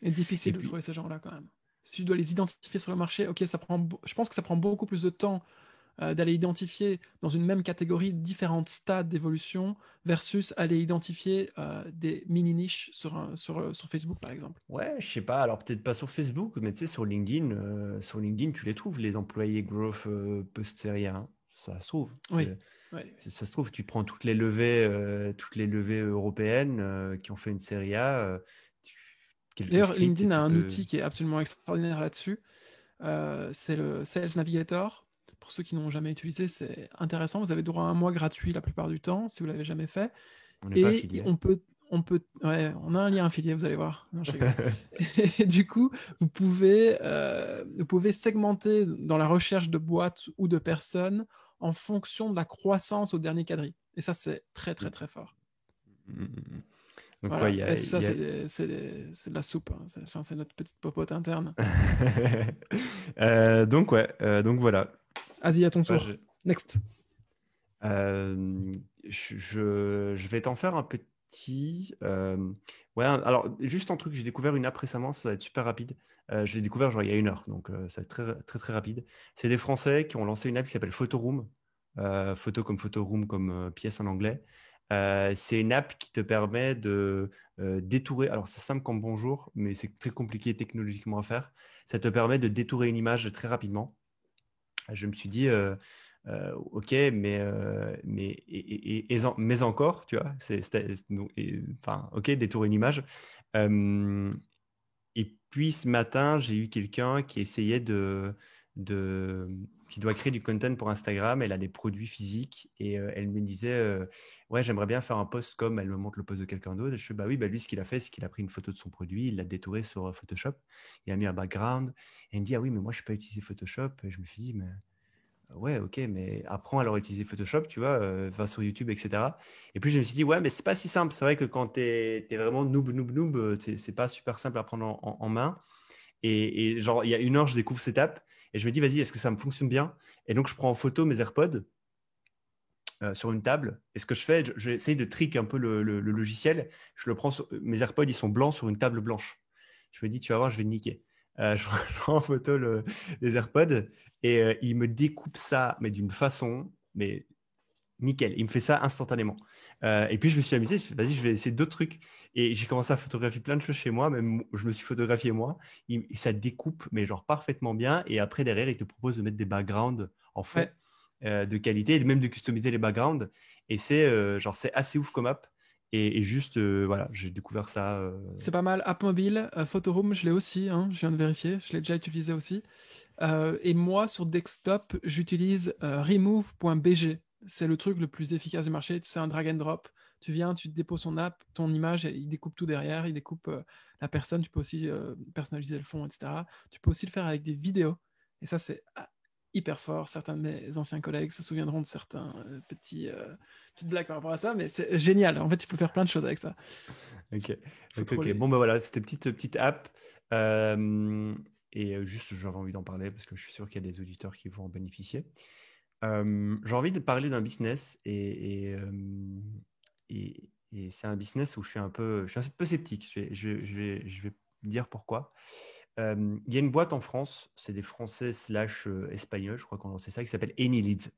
Et Et difficile de puis, trouver ces gens-là quand même. Si tu dois les identifier sur le marché, ok, je pense que ça prend beaucoup plus de temps d'aller identifier dans une même catégorie différents stades d'évolution versus aller identifier des mini-niches sur Facebook, par exemple. ouais, je sais pas, alors peut-être pas sur Facebook, mais tu sais, sur LinkedIn, tu les trouves, les employés growth post-série A, hein. Ça se trouve. Oui, oui. Ça se trouve, tu prends toutes les levées européennes qui ont fait une série A, quelques D'ailleurs, scripts et LinkedIn a tu un peux. outil qui est absolument extraordinaire là-dessus. C'est le Sales Navigator. Pour ceux qui n'ont jamais utilisé, c'est intéressant. Vous avez droit à un mois gratuit la plupart du temps, si vous l'avez jamais fait. On n'est pas Et affilié. ouais, on a un lien affilié, vous allez voir. Non, je rigole. Et du coup, vous pouvez segmenter dans la recherche de boîtes ou de personnes en fonction de la croissance au dernier quadri. Et ça, c'est très, très, très fort. Donc, ouais, Voilà. Et tout il ça, y a... c'est de la soupe, hein. Enfin, c'est notre petite popote interne. Donc, ouais, donc voilà. Vas-y, à ton Moi, tour. Next. Euh, je vais t'en faire un petit. Ouais, alors, juste un truc, j'ai découvert une app récemment, ça va être super rapide. Je l'ai découvert genre il y a 1 heure, donc ça va être très, très, très rapide. C'est des Français qui ont lancé une app qui s'appelle Photoroom. Photo comme photoroom, comme pièce en anglais. C'est une app qui te permet de détourer. Alors, c'est simple comme bonjour, mais c'est très compliqué technologiquement à faire. Ça te permet de détourer une image très rapidement. Je me suis dit, ok, mais encore, tu vois, enfin, ok, détourner une image. Euh, et puis ce matin, j'ai eu quelqu'un qui essayait de, qui doit créer du content pour Instagram. Elle a des produits physiques et elle me disait, ouais, j'aimerais bien faire un post comme elle me montre le post de quelqu'un d'autre. Et je fais, bah oui, bah lui, ce qu'il a fait, c'est qu'il a pris une photo de son produit, il l'a détouré sur Photoshop, il a mis un background. Et il me dit, ah oui, mais moi, je ne peux pas utiliser Photoshop. Et je me suis dit, mais ouais, ok, mais apprends à leur utiliser Photoshop, tu vois, va sur YouTube, etc. Et puis je me suis dit, ouais, mais c'est pas si simple. C'est vrai que quand tu es vraiment noob, noob, noob, c'est pas super simple à prendre en main. Et genre, il y a 1 heure, je découvre cette app et je me dis, vas-y, est-ce que ça me fonctionne bien? Et donc, je prends en photo mes AirPods sur une table. Et ce que je fais, j'essaye de trick un peu le logiciel. Je le prends mes AirPods, ils sont blancs sur une table blanche. Je me dis, tu vas voir, je vais le niquer. Je prends en photo les AirPods et il me découpe ça, mais d'une façon, mais nickel. Il me fait ça instantanément. Et puis, je me suis amusé. Vas-y, je vais essayer d'autres trucs. Et j'ai commencé à photographier plein de choses chez moi. Même je me suis photographié moi. Ça découpe, mais genre parfaitement bien. Et après, derrière, il te propose de mettre des backgrounds en fond Ouais. de qualité et même de customiser les backgrounds. Et c'est genre, c'est assez ouf comme app. Et juste, voilà, j'ai découvert ça. C'est pas mal. App mobile, Photoroom, je l'ai aussi, hein, je viens de vérifier, je l'ai déjà utilisé aussi. Et moi, sur desktop, j'utilise remove.bg. C'est le truc le plus efficace du marché. C'est un drag and drop. Tu viens, tu déposes ton app, ton image, et il découpe tout derrière. Il découpe la personne. Tu peux aussi personnaliser le fond, etc. Tu peux aussi le faire avec des vidéos. Et ça, c'est hyper fort. Certains de mes anciens collègues se souviendront de certains petites blagues par rapport à ça, mais c'est génial. En fait, tu peux faire plein de choses avec ça. Ok, Faut ok, trop ok. les. Bon, ben voilà, c'était petite app. Euh, et juste, j'avais envie d'en parler parce que je suis sûr qu'il y a des auditeurs qui vont en bénéficier. J'ai envie de parler d'un business et c'est un business où je suis un peu sceptique. Je vais dire pourquoi. Il y a une boîte en France, c'est des Français slash Espagnols, je crois qu'on lancé ça, qui s'appelle AnyLeads.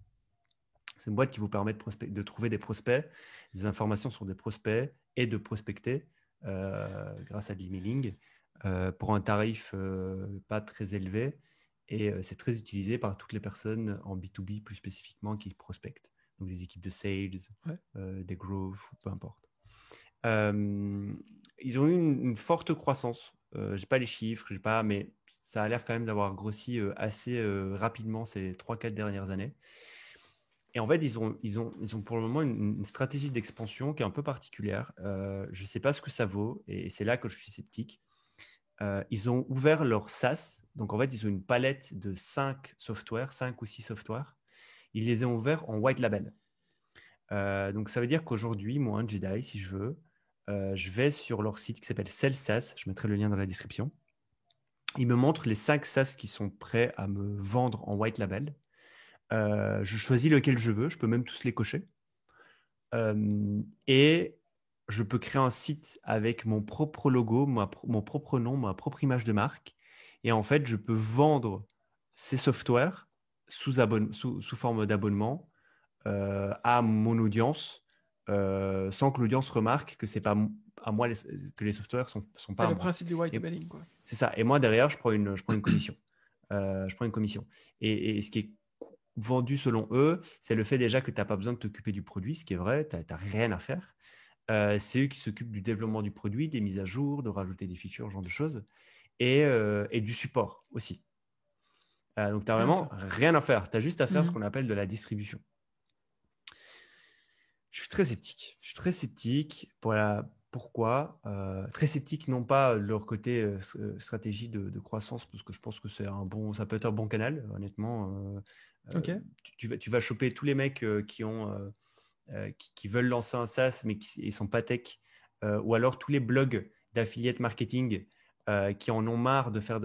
C'est une boîte qui vous permet de trouver des prospects, des informations sur des prospects et de prospecter grâce à de l'emailing pour un tarif pas très élevé. Et c'est très utilisé par toutes les personnes en B2B plus spécifiquement qui prospectent. Donc des équipes de sales, Ouais. des growth, peu importe. Euh, Ils ont eu une forte croissance. J'ai pas les chiffres, j'ai pas, mais ça a l'air quand même d'avoir grossi assez rapidement ces 3-4 dernières années. Et en fait, ils ont pour le moment une stratégie d'expansion qui est un peu particulière. Je ne sais pas ce que ça vaut et c'est là que je suis sceptique. Ils ont ouvert leur SaaS. Donc, en fait, ils ont une palette de 5 ou 6 softwares. Ils les ont ouverts en white label. Donc, ça veut dire qu'aujourd'hui, moi, un Jedi, si je veux, je vais sur leur site qui s'appelle Sell SaaS. Je mettrai le lien dans la description. Ils me montrent les 5 SaaS qui sont prêts à me vendre en white label. Je choisis lequel je veux. Je peux même tous les cocher. Et je peux créer un site avec mon propre logo, mon propre nom, ma propre image de marque. Et en fait, je peux vendre ces softwares sous forme d'abonnement à mon audience sans que l'audience remarque que c'est pas à moi que les softwares sont pas Ouais, à le moi. principe du white Et labeling, quoi. c'est ça. Et moi, derrière, je prends une commission. Je prends une commission. Et ce qui est vendu selon eux, c'est le fait déjà que tu n'as pas besoin de t'occuper du produit, ce qui est vrai, tu n'as rien à faire. C'est eux qui s'occupent du développement du produit, des mises à jour, de rajouter des features, ce genre de choses, et du support aussi. Donc, tu n'as Très bien vraiment ça. rien à faire. Tu as juste à faire ce Mhm. qu'on appelle de la distribution. Je suis très sceptique. Je suis très sceptique. Pourquoi très sceptique, non pas de leur côté stratégie de croissance, parce que je pense que ça peut être un bon canal, honnêtement. Ok. Tu vas choper tous les mecs qui veulent lancer un SaaS mais qui ne sont pas tech, ou alors tous les blogs d'affiliate marketing qui en ont marre de faire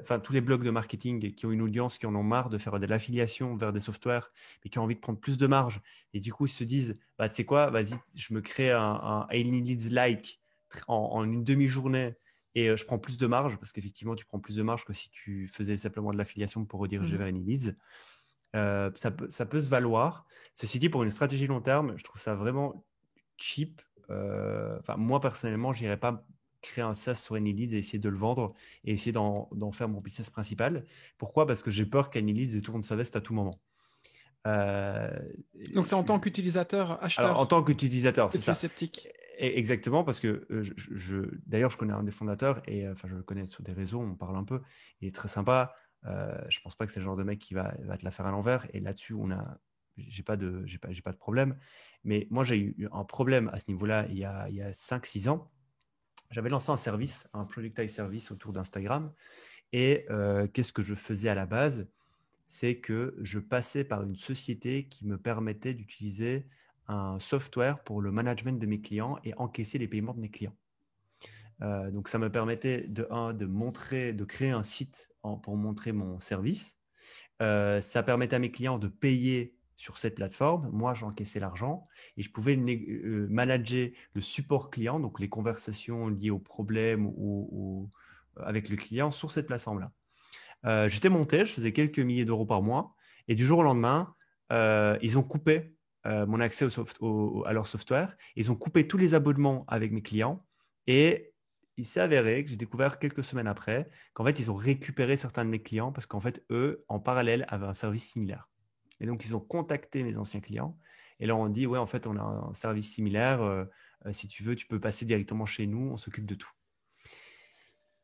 enfin, tous les blogs de marketing qui ont une audience, qui en ont marre de faire de l'affiliation vers des softwares, mais qui ont envie de prendre plus de marge. Et du coup, ils se disent, bah, tu sais quoi, vas-y, je me crée un Any Leads-like en une demi-journée et je prends plus de marge parce qu'effectivement, tu prends plus de marge que si tu faisais simplement de l'affiliation pour rediriger vers Any Leads. Ça peut se valoir. Ceci dit, pour une stratégie long terme, je trouve ça vraiment cheap. Enfin, moi, personnellement, je n'irais pas créer un SaaS sur AnyLeads et essayer de le vendre et essayer d'en faire mon business principal. Pourquoi? Parce que j'ai peur qu'AnyLeads tourne sa veste à tout moment. Euh, Donc, c'est en tant qu'utilisateur, Alors, en acheteur, tant qu'utilisateur, que c'est tu es ça. sceptique. Exactement, parce que d'ailleurs, je connais un des fondateurs et enfin, je le connais sur des réseaux, on parle un peu. Il est très sympa. Je pense pas que c'est le genre de mec qui va te la faire à l'envers. Et là-dessus, j'ai pas de problème. Mais moi, j'ai eu un problème à ce niveau-là il y a 5-6 ans. J'avais lancé un service, un productized service autour d'Instagram. Et qu'est-ce que je faisais à la base? C'est que je passais par une société qui me permettait d'utiliser un software pour le management de mes clients et encaisser les paiements de mes clients. Donc, ça me permettait de créer un site pour montrer mon service. Ça permettait à mes clients de payer sur cette plateforme. Moi, j'encaissais l'argent et je pouvais manager le support client, donc les conversations liées aux problèmes ou avec le client sur cette plateforme-là. J'étais monté, je faisais quelques milliers d'euros par mois et du jour au lendemain, ils ont coupé mon accès à leur software. Ils ont coupé tous les abonnements avec mes clients et il s'est avéré que j'ai découvert quelques semaines après qu'en fait, ils ont récupéré certains de mes clients parce qu'en fait, eux, en parallèle, avaient un service similaire. Et donc, ils ont contacté mes anciens clients et leur ont dit, ouais, en fait, on a un service similaire. Si tu veux, tu peux passer directement chez nous, on s'occupe de tout.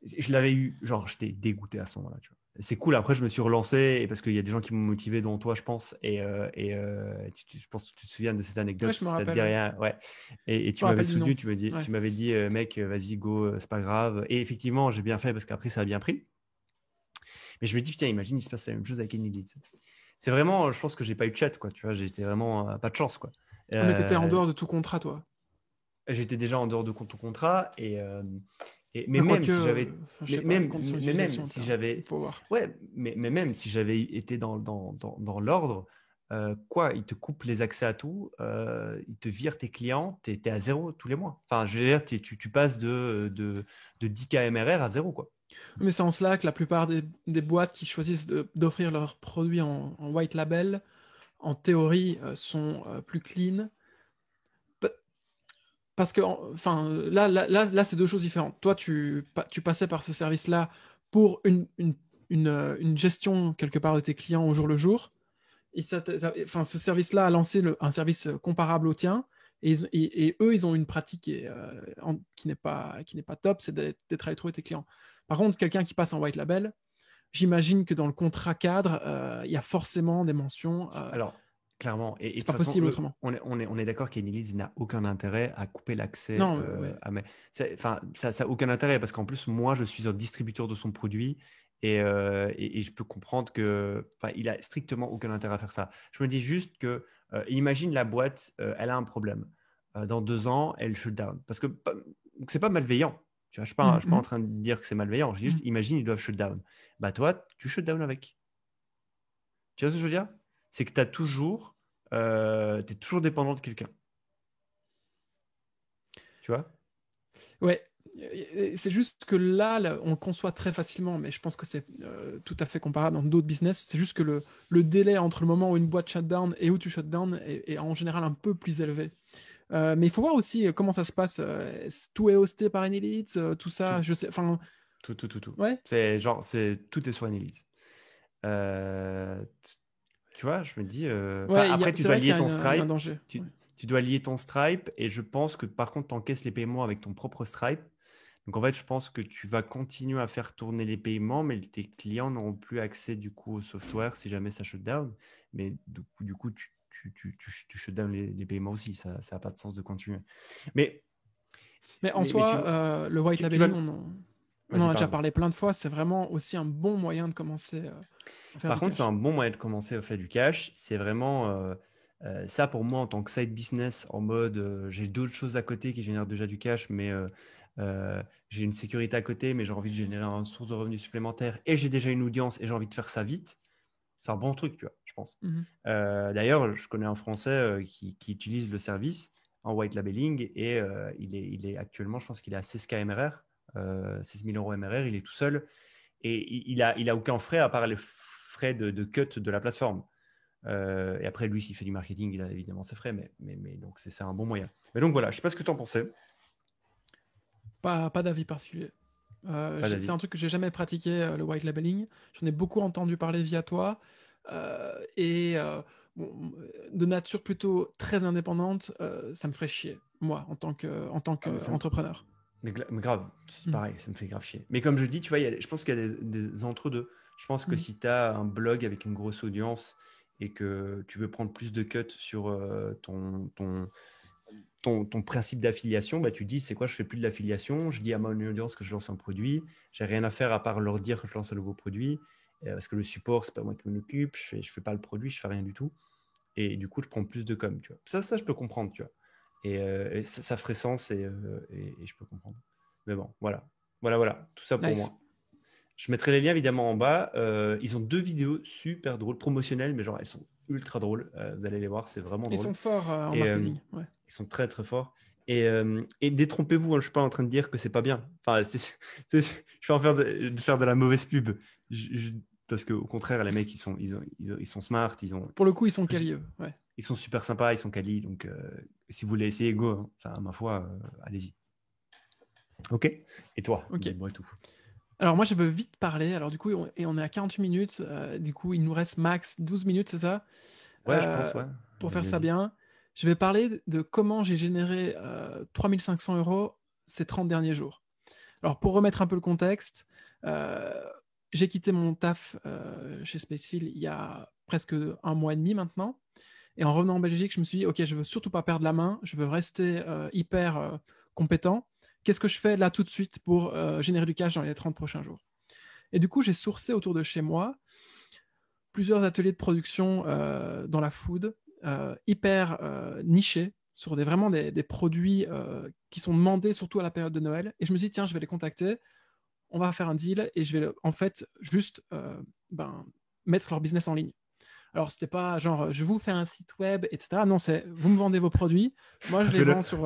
Je l'avais eu, genre, j'étais dégoûté à ce moment-là. Tu vois. C'est cool. Après, je me suis relancé et parce qu'il y a des gens qui m'ont motivé, dont toi, je pense. Je pense que tu te souviens de cette Ouais, anecdote, je me si ça te rappelle, dit ouais. rien. Ouais. Et Je tu me m'avais rappelle du soutenu, nom. Ouais. tu m'avais dit, mec, vas-y, go, c'est pas grave. Et effectivement, j'ai bien fait parce qu'après, ça a bien pris. Mais je me dis, putain, imagine, il se passe la même chose avec Kenny Leeds. C'est vraiment, je pense que j'ai pas eu de chat, quoi. Tu vois, j'étais vraiment pas de chance, quoi. Mais t'étais en Euh, dehors de tout contrat, toi. J'étais déjà en dehors de ton contrat mais Enfin, même quoique, si j'avais je sais pas, conditions mais même d'utilisation, si il j'avais faut voir. ouais mais même si j'avais été dans l'ordre quoi ils te coupent les accès à tout ils te virent tes clients t'es à zéro tous les mois enfin je veux dire tu passes de 10 KMRR à zéro quoi. Mais c'est en cela que la plupart des boîtes qui choisissent d'offrir leurs produits en white label, en théorie, sont plus clean. Pa- Parce que, enfin, là, c'est deux choses différentes. Toi, tu passais par ce service-là pour une gestion quelque part de tes clients au jour le jour. Et enfin, ce service-là a lancé un service comparable au tien. Et eux, ils ont une pratique qui n'est pas top, c'est d'être allé trouver tes clients. Par contre, quelqu'un qui passe en white label, j'imagine que dans le contrat cadre, il y a forcément des mentions. Alors clairement et de C'est toute pas façon possible autrement. on est d'accord qu'Enilise n'a aucun intérêt à couper l'accès Non, ouais. à mes enfin ça a aucun intérêt parce qu'en plus moi je suis un distributeur de son produit et je peux comprendre que enfin il a strictement aucun intérêt à faire ça. Je me dis juste que imagine la boîte elle a un problème. Dans 2 ans elle shut down parce que c'est pas malveillant. Tu vois, je suis pas en Mhm, train de dire que c'est malveillant. Juste mhm. imagine ils doivent shut down. Bah toi tu shut down avec. Tu vois ce que je veux dire? C'est que tu es toujours dépendant de quelqu'un. Tu vois? Ouais. C'est juste que là, on le conçoit très facilement, mais je pense que c'est tout à fait comparable dans d'autres business. C'est juste que le délai entre le moment où une boîte shut down et où tu shut down est en général un peu plus élevé. Mais il faut voir aussi comment ça se passe. Tout est hosté par Enelite, tout ça, Tout, je sais. Enfin, tout. ouais. C'est genre, tout est sur Annelise. Tu vois, je me dis. Enfin, Ouais, après, tu c'est dois vrai qu'il y lier a, ton il y a un Stripe. danger. Ouais. Tu dois lier ton Stripe. Et je pense que par contre, tu encaisses les paiements avec ton propre Stripe. Donc, en fait, je pense que tu vas continuer à faire tourner les paiements, mais tes clients n'auront plus accès du coup au software si jamais ça shut down. Mais du coup tu shut down les paiements aussi. Ça n'a pas de sens de continuer. Mais, Mais en mais soi, le white tu vas. labeling, on en Vas-y, a déjà pardon. parlé plein de fois. C'est vraiment aussi un bon moyen de commencer à faire Par du contre, c'est un cash. bon moyen de commencer à faire du cash. C'est vraiment Ça, pour moi, en tant que side business, en mode j'ai d'autres choses à côté qui génèrent déjà du cash, mais j'ai une sécurité à côté, mais j'ai envie de générer une source de revenus supplémentaire et j'ai déjà une audience et j'ai envie de faire ça vite, c'est un bon truc, tu vois, je pense. Mhm. D'ailleurs, je connais un Français qui utilise le service en white labeling et il est actuellement, je pense qu'il est à 16K MRR, 16 000 euros MRR, il est tout seul et il a aucun frais à part les frais de cut de la plateforme. Et après, lui, s'il fait du marketing, il a évidemment ses frais, mais donc c'est un bon moyen. Mais donc voilà, je sais pas ce que tu en pensais. Pas d'avis particulier. Pas C'est d'avis. un truc que j'ai jamais pratiqué, le white labeling. J'en ai beaucoup entendu parler via toi. Et bon, de nature plutôt très indépendante, ça me ferait chier, moi, en tant Ah, qu'entrepreneur. mais grave, c'est Mm. pareil, ça me fait grave chier. Mais comme je dis, tu vois, je pense qu'il y a des entre-deux. Je pense que Mm. si tu as un blog avec une grosse audience et que tu veux prendre plus de cuts sur ton principe d'affiliation, bah, tu dis, c'est quoi, je fais plus de l'affiliation, je dis à mon audience que je lance un produit, j'ai rien à faire à part leur dire que je lance un nouveau produit, parce que le support, c'est pas moi qui m'en occupe, je fais pas le produit, je fais rien du tout. Et du coup, je prends plus de com, tu vois. Ça, je peux comprendre, tu vois. Et ça ferait sens et je peux comprendre. Mais bon, voilà. Voilà. Tout ça pour Nice. moi. Je mettrai les liens évidemment en bas. Ils ont 2 vidéos super drôles, promotionnelles, mais genre elles sont ultra drôles. Vous allez les voir, c'est vraiment Ils drôle. sont forts en Et marketing. Ouais. ils sont très très forts. Et détrompez-vous, hein, je ne suis pas en train de dire que c'est pas bien. Enfin, je suis en train de faire de la mauvaise pub. Parce qu'au contraire, les mecs, ils sont smart, Pour le coup, ils sont qualieux. Ouais. ils sont super sympas, ils sont quali. Donc, si vous voulez essayer, go. Hein. Enfin, ma foi, allez-y. Ok. Et toi, Ok. dis-moi tout. Alors moi, je veux vite parler. Alors du coup, on est à 48 minutes. Du coup, il nous reste max 12 minutes, c'est ça? Ouais, je pense, ouais. Pour faire Vas-y, ça vas-y. bien. Je vais parler de comment j'ai généré 3500 euros ces 30 derniers jours. Alors pour remettre un peu le contexte, euh, j'ai quitté mon taf chez Spacefield il y a presque un mois et demi maintenant. Et en revenant en Belgique, je me suis dit, OK, je veux surtout pas perdre la main, je veux rester hyper compétent. Qu'est-ce que je fais là tout de suite pour générer du cash dans les 30 prochains jours? Et du coup, j'ai sourcé autour de chez moi plusieurs ateliers de production dans la food, hyper nichés, sur vraiment des produits qui sont demandés surtout à la période de Noël. Et je me suis dit, tiens, je vais les contacter, on va faire un deal et je vais en fait juste ben, mettre leur business en ligne. Alors, c'était pas genre, je vous fais un site web, etc. Non, c'est, vous me vendez vos produits, moi je les Fais-le. vends sur,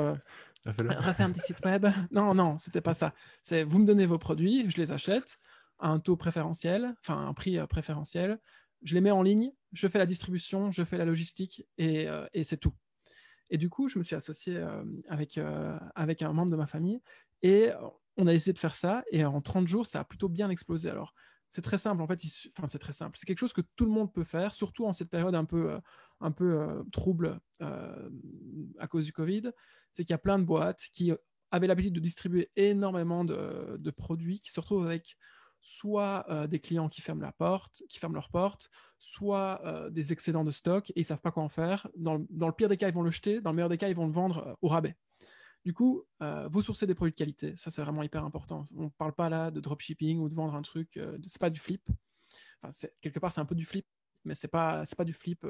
Fais-le. refais un petit site web. Non, non, c'était pas ça. C'est, vous me donnez vos produits, je les achète à un taux préférentiel, enfin un prix préférentiel, je les mets en ligne, je fais la distribution, je fais la logistique et c'est tout. Et du coup, je me suis associé avec un membre de ma famille et on a essayé de faire ça. Et en 30 jours, ça a plutôt bien explosé. Alors, c'est très simple. En fait, enfin, c'est très simple. C'est quelque chose que tout le monde peut faire, surtout en cette période un peu trouble à cause du Covid. C'est qu'il y a plein de boîtes qui avaient l'habitude de distribuer énormément de produits qui se retrouvent avec soit des clients qui ferment leurs portes, soit des excédents de stock et ils ne savent pas quoi en faire. Dans le pire des cas, ils vont le jeter. Dans le meilleur des cas, ils vont le vendre au rabais. Du coup, vous sourcez des produits de qualité. Ça, c'est vraiment hyper important. On ne parle pas là de dropshipping ou de vendre un truc. C'est pas du flip. Enfin, quelque part, c'est un peu du flip, mais c'est pas du flip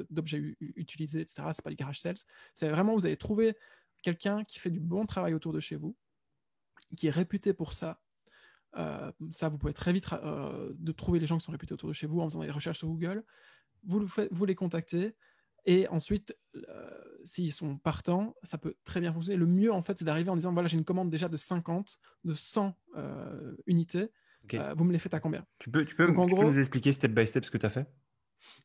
d'objets utilisés, etc. C'est pas du garage sales. C'est vraiment, vous allez trouver quelqu'un qui fait du bon travail autour de chez vous, qui est réputé pour ça. Ça, vous pouvez très vite de trouver les gens qui sont réputés autour de chez vous en faisant des recherches sur Google. Vous les contactez et ensuite, s'ils sont partants, ça peut très bien fonctionner. Le mieux, en fait, c'est d'arriver en disant, voilà, j'ai une commande déjà de 50, de 100 unités. Ok. Vous me les faites à combien? Tu peux, Donc, en tu peux nous gros, expliquer step by step ce que tu as fait?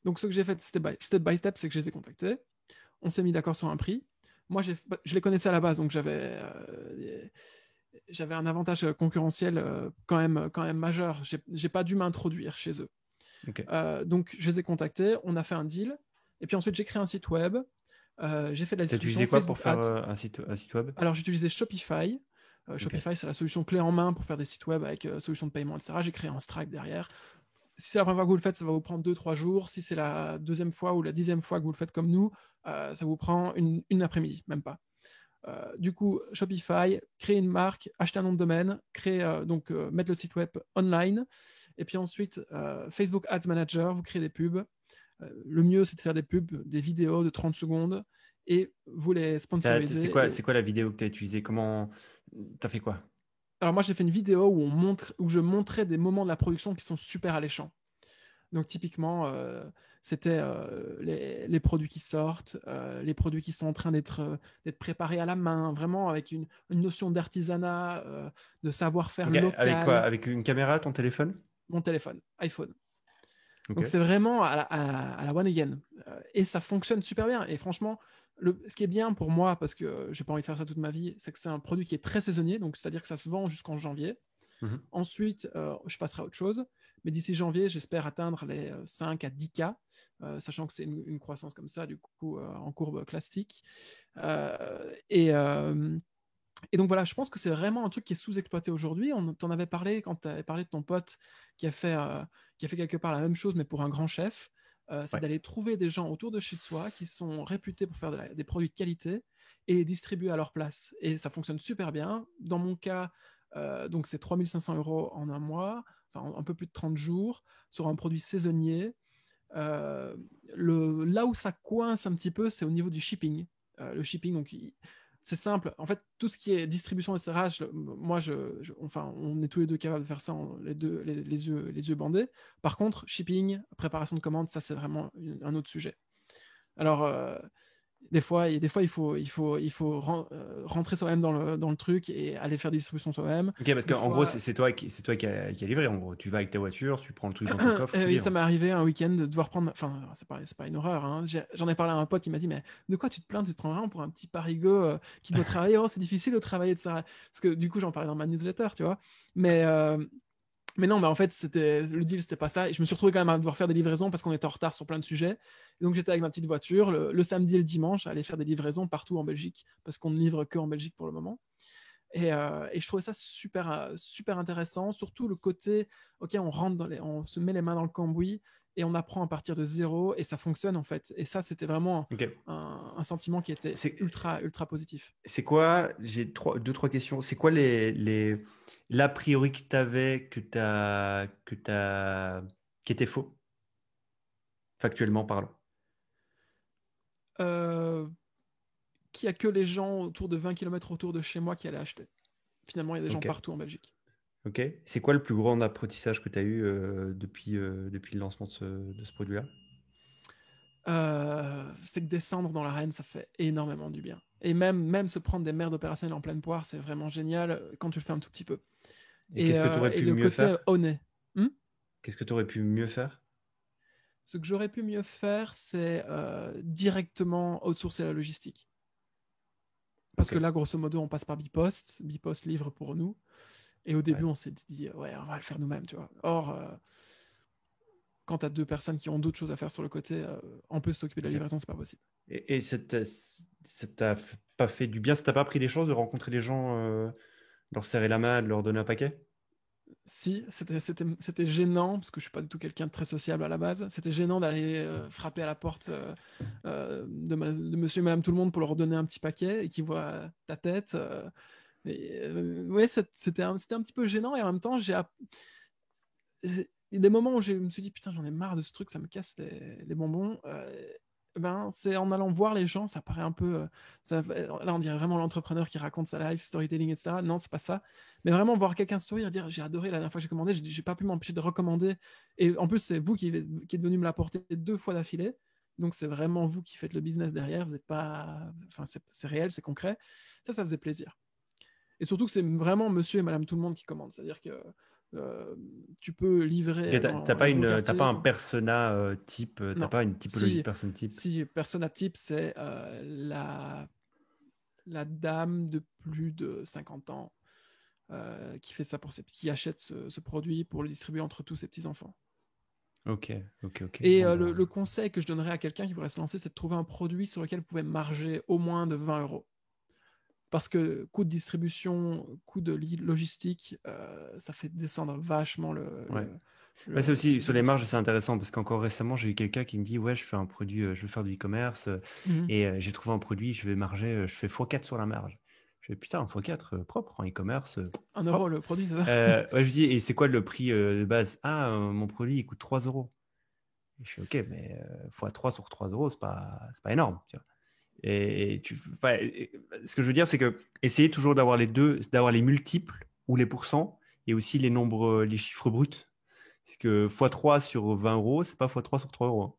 donc ce que j'ai fait step by step, c'est que je les ai contactés. On s'est mis d'accord sur un prix. Moi, je les connaissais à la base, donc j'avais un avantage concurrentiel quand même majeur. J'ai pas dû m'introduire chez eux. Ok. Donc, je les ai contactés, on a fait un deal. Et puis ensuite, j'ai créé un site web. J'ai fait de la T'as distribution utilisé quoi pour Facebook faire Ads. un site web? Alors, j'utilisais Shopify. Ok. Shopify, c'est la solution clé en main pour faire des sites web avec solution de paiement, etc. J'ai créé un Stripe derrière. Si c'est la première fois que vous le faites, ça va vous prendre 2-3 jours. Si c'est la deuxième fois ou la 10e fois que vous le faites comme nous, ça vous prend une après-midi, même pas. Du coup, Shopify, créer une marque, acheter un nom de domaine, mettre le site web online. Et puis ensuite, Facebook Ads Manager, vous créez des pubs. Le mieux, c'est de faire des pubs, des vidéos de 30 secondes et vous les sponsoriser. C'est quoi la vidéo que tu as utilisée? Comment t'as fait quoi? Alors moi, j'ai fait une vidéo où je montrais des moments de la production qui sont super alléchants. Donc typiquement, c'était les produits qui sortent, les produits qui sont en train d'être préparés à la main, vraiment avec une notion d'artisanat, de savoir-faire Ok, avec quoi? local. Avec une caméra, ton téléphone? Mon téléphone, iPhone. Ok. Donc c'est vraiment à la one again. Et ça fonctionne super bien. Et franchement, ce qui est bien pour moi, parce que j'ai pas envie de faire ça toute ma vie, c'est que c'est un produit qui est très saisonnier, donc c'est-à-dire que ça se vend jusqu'en janvier. Mhm. Ensuite, je passerai à autre chose. Mais d'ici janvier, j'espère atteindre les 5 à 10K, sachant que c'est une croissance comme ça, du coup, en courbe classique. Euh, et, euh, et donc voilà, je pense que c'est vraiment un truc qui est sous-exploité aujourd'hui. On t'en avait parlé quand tu avais parlé de ton pote qui a fait quelque part la même chose, mais pour un grand chef. C'est Ouais. d'aller trouver des gens autour de chez soi qui sont réputés pour faire des produits de qualité et les distribuer à leur place. Et ça fonctionne super bien. Dans mon cas, donc c'est 3 500 € en un mois, enfin un peu plus de 30 jours, sur un produit saisonnier. Euh, Là où ça coince un petit peu, c'est au niveau du shipping. Le shipping, donc c'est simple. En fait, tout ce qui est distribution SRH, moi, enfin, on est tous les deux capables de faire ça, les yeux bandés. Par contre, shipping, préparation de commandes, ça, c'est vraiment un autre sujet. Alors, des fois, rentrer soi-même dans le truc et aller faire des distributions soi-même. Ok, parce Des qu'en gros, fois, c'est toi qui a livré. En gros, tu vas avec ta voiture, tu prends le truc dans ton coffre, tu oui, ça livres. m'est arrivé un week-end de devoir prendre. Enfin, c'est pas une horreur, hein. J'en ai parlé à un pote qui m'a dit, mais de quoi tu te plains? Tu te prends vraiment pour un petit parigot qui doit travailler. Oh, c'est difficile de travailler de ça. Parce que du coup, j'en parlais dans ma newsletter, tu vois. Mais, euh, mais non, mais en fait, le deal, c'était pas ça. Et je me suis retrouvé quand même à devoir faire des livraisons parce qu'on était en retard sur plein de sujets. Et donc, j'étais avec ma petite voiture le samedi et le dimanche à aller faire des livraisons partout en Belgique parce qu'on ne livre que en Belgique pour le moment. Et je trouvais ça super, super intéressant, surtout le côté, ok, on se met les mains dans le cambouis et on apprend à partir de zéro et ça fonctionne en fait. Et ça, c'était vraiment Ok. un sentiment qui était C'est ultra, ultra positif. c'est quoi? J'ai deux, trois questions. C'est quoi l'a priori que tu avais qui était faux, factuellement parlant? Euh, Qu'il n'y a que les gens autour de 20 km autour de chez moi qui allaient acheter. Finalement, il y a des gens Ok. partout en Belgique. Ok. C'est quoi le plus grand apprentissage que tu as eu depuis le lancement de ce produit-là? C'est que descendre dans l'arène, ça fait énormément du bien. Et même se prendre des merdes opérationnelles en pleine poire, c'est vraiment génial quand tu le fais un tout petit peu. Et qu'est-ce que tu aurais Et pu le mieux côté faire? honnête. Qu'est-ce que tu aurais pu mieux faire? Ce que j'aurais pu mieux faire, c'est directement outsourcer la logistique. Parce Ok. que là, grosso modo, on passe par Bipost. Bipost livre pour nous. Et au début, Ouais. on s'est dit, ouais, on va le faire nous-mêmes, tu vois. Or, quand tu as deux personnes qui ont d'autres choses à faire sur le côté, en plus s'occuper de la Ok. livraison, c'est pas possible. Et ça t'a pas fait du bien? Ça t'a pas pris des choses de rencontrer les gens, leur serrer la main, de leur donner un paquet? Si, c'était gênant, parce que je suis pas du tout quelqu'un de très sociable à la base. C'était gênant d'aller frapper à la porte de monsieur et madame tout le monde pour leur donner un petit paquet et qu'ils voient ta tête. Ouais, c'était un petit peu gênant et en même temps, il y a des moments où je me suis dit, putain, j'en ai marre de ce truc, ça me casse les bonbons. Ben, c'est en allant voir les gens, ça paraît un peu. Là, on dirait vraiment l'entrepreneur qui raconte sa life, storytelling, etc. Non, c'est pas ça. Mais vraiment voir quelqu'un sourire, dire j'ai adoré la dernière fois que j'ai commandé, j'ai pas pu m'empêcher de recommander. Et en plus, c'est vous qui êtes venu me l'apporter 2 fois d'affilée. Donc, c'est vraiment vous qui faites le business derrière. Vous n'êtes pas. Enfin, c'est réel, c'est concret. Ça faisait plaisir. Et surtout que c'est vraiment monsieur et madame tout le monde qui commandent. C'est-à-dire que euh, tu peux livrer Ok, dans les beaux t'as pas quartiers. un persona type, t'as Non. pas une typologie de Si, personne type. si persona type, c'est la dame de plus de 50 ans qui fait ça qui achète ce produit pour le distribuer entre tous ses petits-enfants. Ok, ok, ok. Et Bon, le bah. conseil que je donnerais à quelqu'un qui voudrait se lancer, c'est de trouver un produit sur lequel vous pouvez marger au moins de 20 €. Parce que coût de distribution, coût de logistique, ça fait descendre vachement Ouais. Ouais, c'est le aussi sur les marges, bénéfice. c'est intéressant parce qu'encore récemment, j'ai eu quelqu'un qui me dit, ouais, je fais un produit, je veux faire du e-commerce Mhm. et j'ai trouvé un produit, je vais marger, je fais x4 sur la marge. Je fais putain, x4 propre en e-commerce, 1 € propre. le produit, c'est ça? Ouais, je dis, et c'est quoi le prix de base? Ah, mon produit, il coûte 3 euros. Et je fais OK, mais x3 sur 3 euros, c'est pas énorme. Tu vois. Ce que je veux dire, c'est que essayer toujours d'avoir les deux, d'avoir les multiples ou les pourcents et aussi les nombres, les chiffres bruts. C'est que x3 sur 20 euros, c'est pas x3 sur 3 euros. Hein.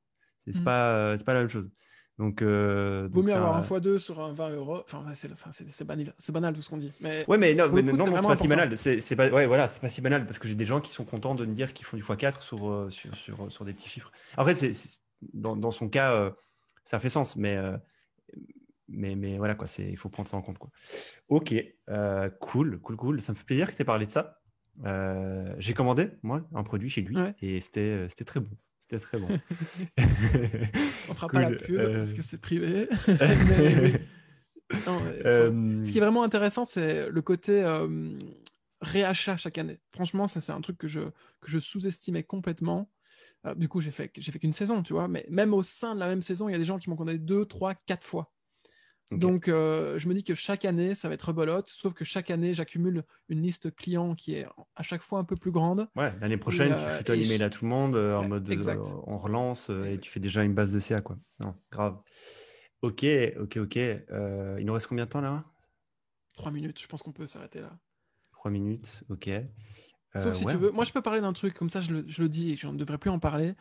Mhm. C'est pas la même chose. Vaut Donc mieux avoir un ça. x2 sur un 20 euros. Enfin, c'est banal tout ce qu'on dit. Mais Ouais, pour le coup, c'est non, c'est vraiment pas si important. banal. C'est pas, ouais, voilà, c'est pas si banal parce que j'ai des gens qui sont contents de me dire qu'ils font du x4 sur des petits chiffres. Après, dans son cas, ça fait sens, mais voilà, quoi, il faut prendre ça en compte, quoi. Ok, cool. Ça me fait plaisir que tu aies parlé de ça. J'ai commandé, moi, un produit chez lui Ouais. et c'était très bon. C'était très bon. On fera pas la Cool. pub parce que c'est privé. Mais oui. Non, ce qui est vraiment intéressant, c'est le côté réachat chaque année. Franchement, ça, c'est un truc que je sous-estimais complètement. Du coup, j'ai fait qu'une saison, tu vois. Mais même au sein de la même saison, il y a des gens qui m'ont condamné 2, 3, 4 fois. Ok. Donc, je me dis que chaque année, ça va être rebolote, sauf que chaque année, j'accumule une liste client qui est à chaque fois un peu plus grande. Ouais, l'année Et, prochaine, tu shootes un email à tout le monde en ouais, mode exact. on relance et tu Exact. fais déjà une base de CA, quoi. Non, grave. Ok. Il nous reste combien de temps là? 3 minutes, je pense qu'on peut s'arrêter là. 3 minutes, ok. Sauf si Ouais, tu veux. Moi, je peux parler d'un truc, comme ça, je le dis et je ne devrais plus en parler.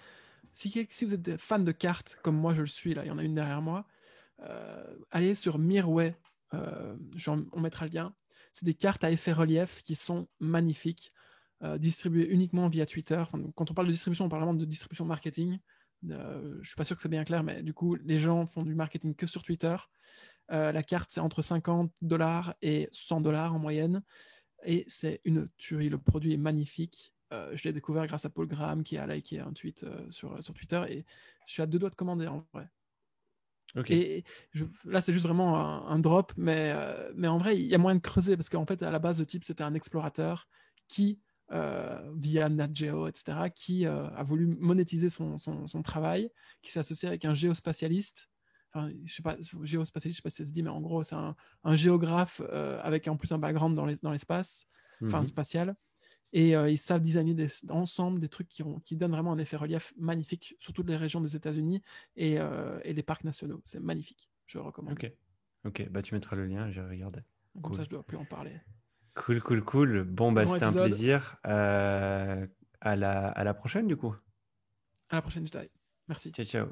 Si vous êtes des fans de cartes, comme moi je le suis, là, il y en a une derrière moi, allez sur Mirway. On mettra le lien. C'est des cartes à effet relief qui sont magnifiques, distribuées uniquement via Twitter. Enfin, quand on parle de distribution, on parle vraiment de distribution marketing. Je suis pas sûr que c'est bien clair, mais du coup, les gens font du marketing que sur Twitter. La carte, c'est entre 50 dollars et 100 dollars en moyenne. Et c'est une tuerie. Le produit est magnifique. Je l'ai découvert grâce à Paul Graham qui a liké un tweet sur Twitter et je suis à 2 doigts de commander en vrai. ok. Et là, c'est juste vraiment un drop, mais en vrai, il y a moyen de creuser parce qu'en fait, à la base, le type, c'était un explorateur qui, via Nat Geo, etc., qui a voulu monétiser son travail, qui s'est associé avec un géospatialiste. Enfin, je sais pas, géospatialiste, je sais pas si ça se dit, mais en gros, c'est un géographe avec en plus un background dans l'espace, enfin Mhm. spatial. Et ils savent designer ensemble des trucs qui donnent vraiment un effet relief magnifique sur toutes les régions des États-Unis et les parcs nationaux. C'est magnifique. Je recommande. Ok. Bah, tu mettras le lien, j'ai regardé. Comme ça, Cool. je dois plus en parler. Cool. Bon, bah, Grand c'était un épisode. plaisir. À la prochaine, du coup. À la prochaine, Jedi. Merci. Ciao.